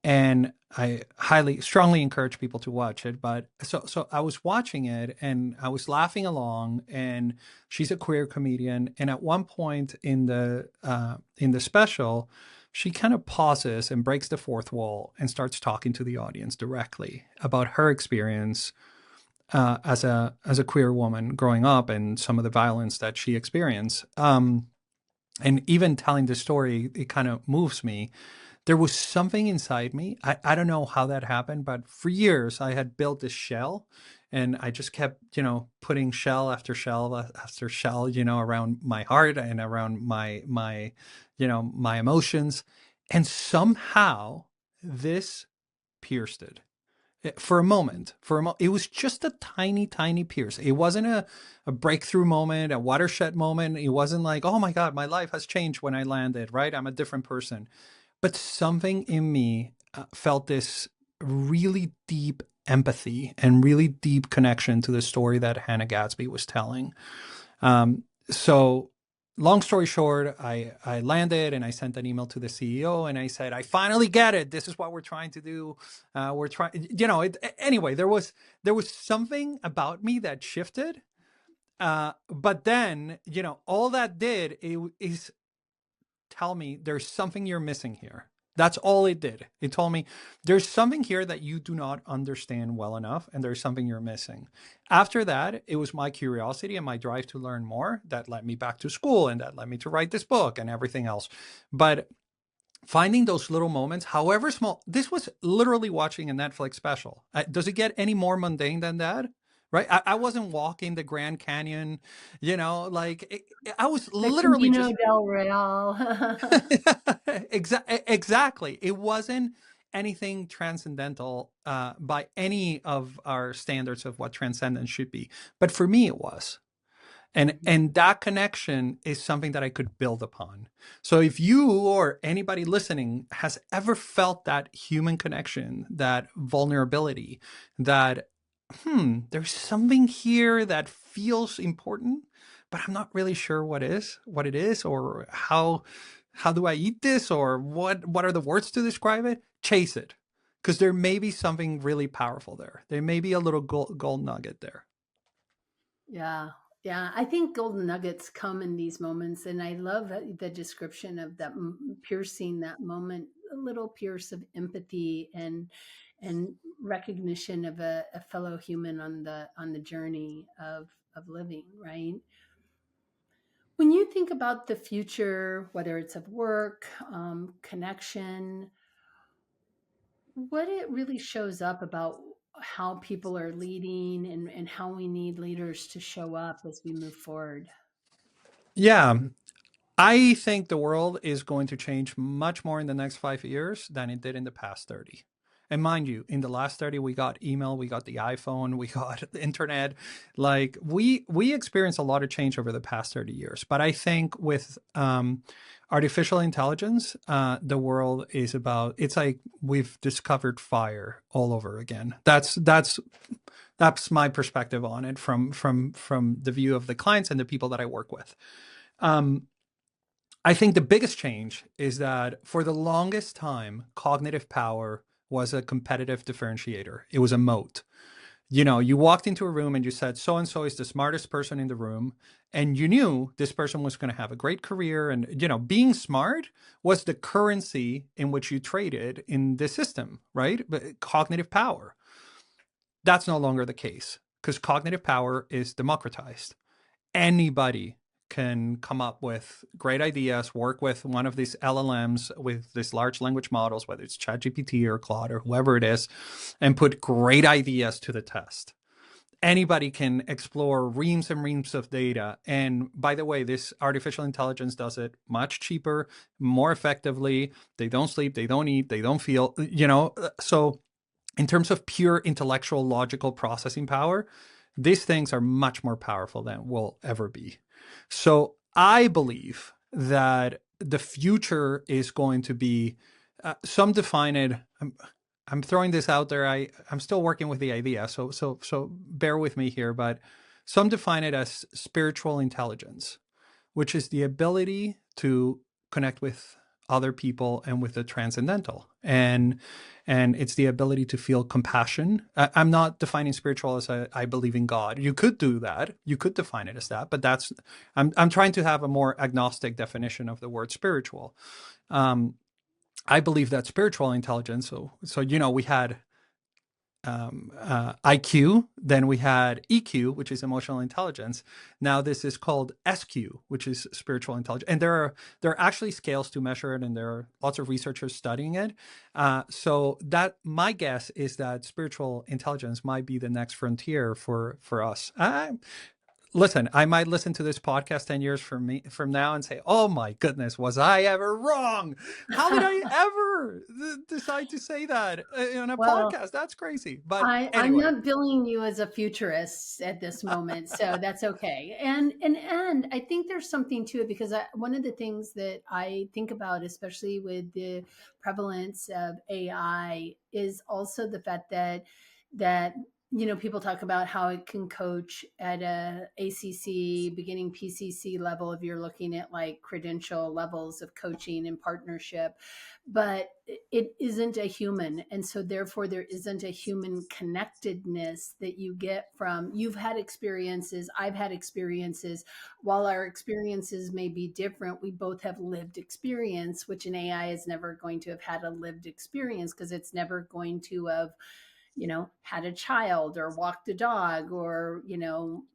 and I highly, strongly encourage people to watch it. But so I was watching it and I was laughing along. And she's a queer comedian. And at one point in the special, she kind of pauses and breaks the fourth wall and starts talking to the audience directly about her experience as a queer woman growing up and some of the violence that she experienced. And even telling the story, it kind of moves me. There was something inside me. I don't know how that happened, but for years I had built this shell, and I just kept, putting shell after shell after shell, around my heart and around my emotions. And somehow this pierced it. For a moment, it was just a tiny, tiny pierce. It wasn't a breakthrough moment, a watershed moment. It wasn't like, oh my God, my life has changed when I landed, right? I'm a different person. But something in me felt this really deep empathy and really deep connection to the story that Hannah Gadsby was telling. So long story short, I landed and I sent an email to the CEO and I said, I finally get it. This is what we're trying to do. We're trying, anyway, there was something about me that shifted. But then, all that did is tell me there's something you're missing here. That's all it did. It told me there's something here that you do not understand well enough, and there's something you're missing. After that, it was my curiosity and my drive to learn more that led me back to school and that led me to write this book and everything else. But finding those little moments, however small, this was literally watching a Netflix special. Does it get any more mundane than that? Right? I wasn't walking the Grand Canyon, I was The literally Camino just del Real. Exactly. It wasn't anything transcendental by any of our standards of what transcendence should be. But for me, it was. And that connection is something that I could build upon. So if you or anybody listening has ever felt that human connection, that vulnerability, that there's something here that feels important, but I'm not really sure what it is, or how do I eat this, or what are the words to describe it? Chase it, because there may be something really powerful there. There may be a little gold nugget there. Yeah. Yeah. I think golden nuggets come in these moments. And I love the description of that piercing, that moment, a little pierce of empathy and recognition of a fellow human on the journey of living, right? When you think about the future, whether it's of work, connection, what it really shows up about how people are leading and how we need leaders to show up as we move forward. Yeah, I think the world is going to change much more in the next 5 years than it did in the past 30. And mind you, in the last 30, we got email, we got the iPhone, we got the internet. Like we experienced a lot of change over the past 30 years. But I think with artificial intelligence, the world is about, it's like we've discovered fire all over again. That's my perspective on it from the view of the clients and the people that I work with. Um, I think the biggest change is that for the longest time, cognitive power was a competitive differentiator. It was a moat. You know, you walked into a room and you said, so and so is the smartest person in the room. And you knew this person was going to have a great career. And, you know, being smart was the currency in which you traded in the system, right? But cognitive power. That's no longer the case because cognitive power is democratized. Anybody can come up with great ideas, work with one of these LLMs, with these large language models, whether it's ChatGPT or Claude or whoever it is, and put great ideas to the test. Anybody can explore reams and reams of data. And by the way, this artificial intelligence does it much cheaper, more effectively. They don't sleep, they don't eat, they don't feel, you know. So in terms of pure intellectual, logical processing power, these things are much more powerful than will ever be. So I believe that the future is going to be, some define it. I'm throwing this out there. I'm still working with the idea, so bear with me here. But some define it as spiritual intelligence, which is the ability to connect with other people and with the transcendental, and it's the ability to feel compassion. I'm not defining spiritual as I believe in God. You could do that, you could define it as that, but that's, I'm trying to have a more agnostic definition of the word spiritual. I believe that spiritual intelligence, so you know, we had IQ, then we had EQ, which is emotional intelligence. Now this is called SQ, which is spiritual intelligence, and there are actually scales to measure it, and there are lots of researchers studying it. So that, my guess is that spiritual intelligence might be the next frontier for us. Listen, I might listen to this podcast 10 years from now and say, oh my goodness, was I ever wrong? How did I ever decide to say that in a Well, podcast? That's crazy. But I'm anyway, not billing you as a futurist at this moment, so that's okay. And I think there's something to it because one of the things that I think about, especially with the prevalence of AI, is also the fact that people talk about how it can coach at a ACC, beginning PCC level if you're looking at like credential levels of coaching and partnership, but it isn't a human, and so therefore there isn't a human connectedness that you get from, you've had experiences, I've had experiences. While our experiences may be different, we both have lived experience, which an AI is never going to have had a lived experience because it's never going to have had a child or walked a dog or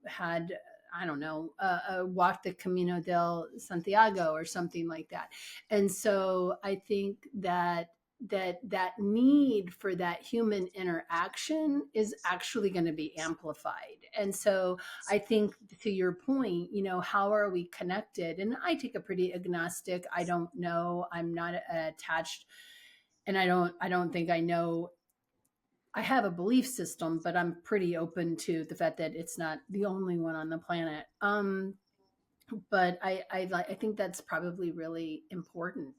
had, I don't know, walked the Camino del Santiago or something like that. And so I think that need for that human interaction is actually going to be amplified. And so I think, to your point, how are we connected? And I take a pretty agnostic, I don't know, I'm not attached, and I don't think I know. I have a belief system, but I'm pretty open to the fact that it's not the only one on the planet. But I think that's probably really important.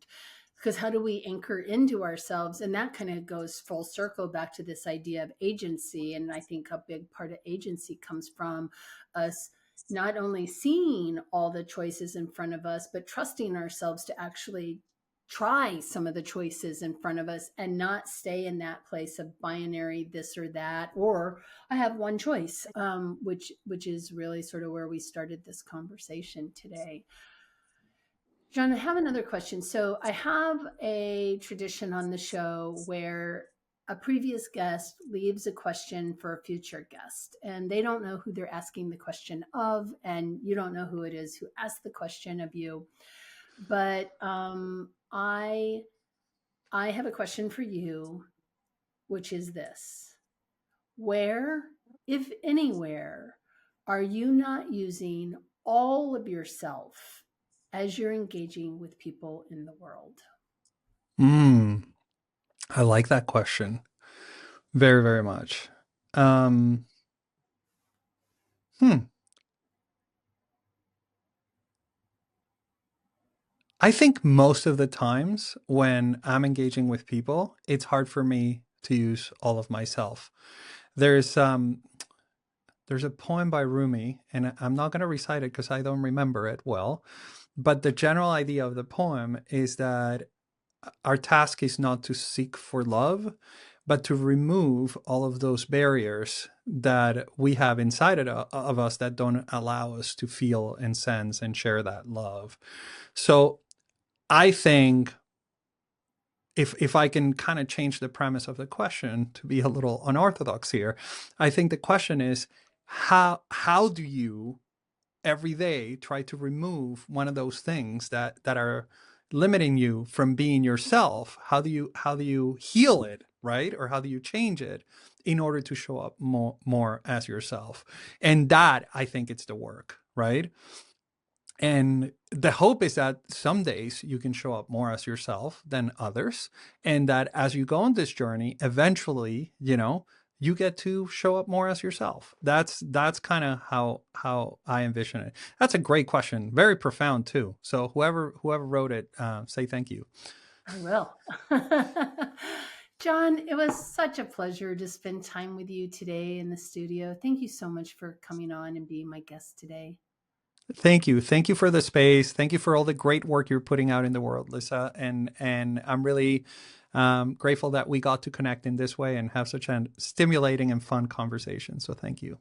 Because how do we anchor into ourselves? And that kind of goes full circle back to this idea of agency. And I think a big part of agency comes from us not only seeing all the choices in front of us, but trusting ourselves to actually try some of the choices in front of us and not stay in that place of binary this or that, or I have one choice, which is really sort of where we started this conversation today. Jon, I have another question. So I have a tradition on the show where a previous guest leaves a question for a future guest, and they don't know who they're asking the question of, and you don't know who it is who asked the question of you. But I have a question for you, which is this: where, if anywhere, are you not using all of yourself as you're engaging with people in the world? I like that question very, very much. Um, hmm. I think most of the times when I'm engaging with people, it's hard for me to use all of myself. There's um there's a poem by Rumi, and I'm not going to recite it because I don't remember it well. But the general idea of the poem is that our task is not to seek for love, but to remove all of those barriers that we have inside of us that don't allow us to feel and sense and share that love. So I think if I can kind of change the premise of the question to be a little unorthodox here, I think the question is how do you every day try to remove one of those things that are limiting you from being yourself? How do you heal it, right? Or how do you change it in order to show up more as yourself? And that, I think, it's the work, right? And the hope is that some days you can show up more as yourself than others. And that as you go on this journey, eventually, you get to show up more as yourself. That's kind of how I envision it. That's a great question. Very profound too. So whoever wrote it, say thank you. I will. Jon, it was such a pleasure to spend time with you today in the studio. Thank you so much for coming on and being my guest today. Thank you. Thank you for the space. Thank you for all the great work you're putting out in the world, Lyssa. And I'm really grateful that we got to connect in this way and have such a stimulating and fun conversation. So thank you.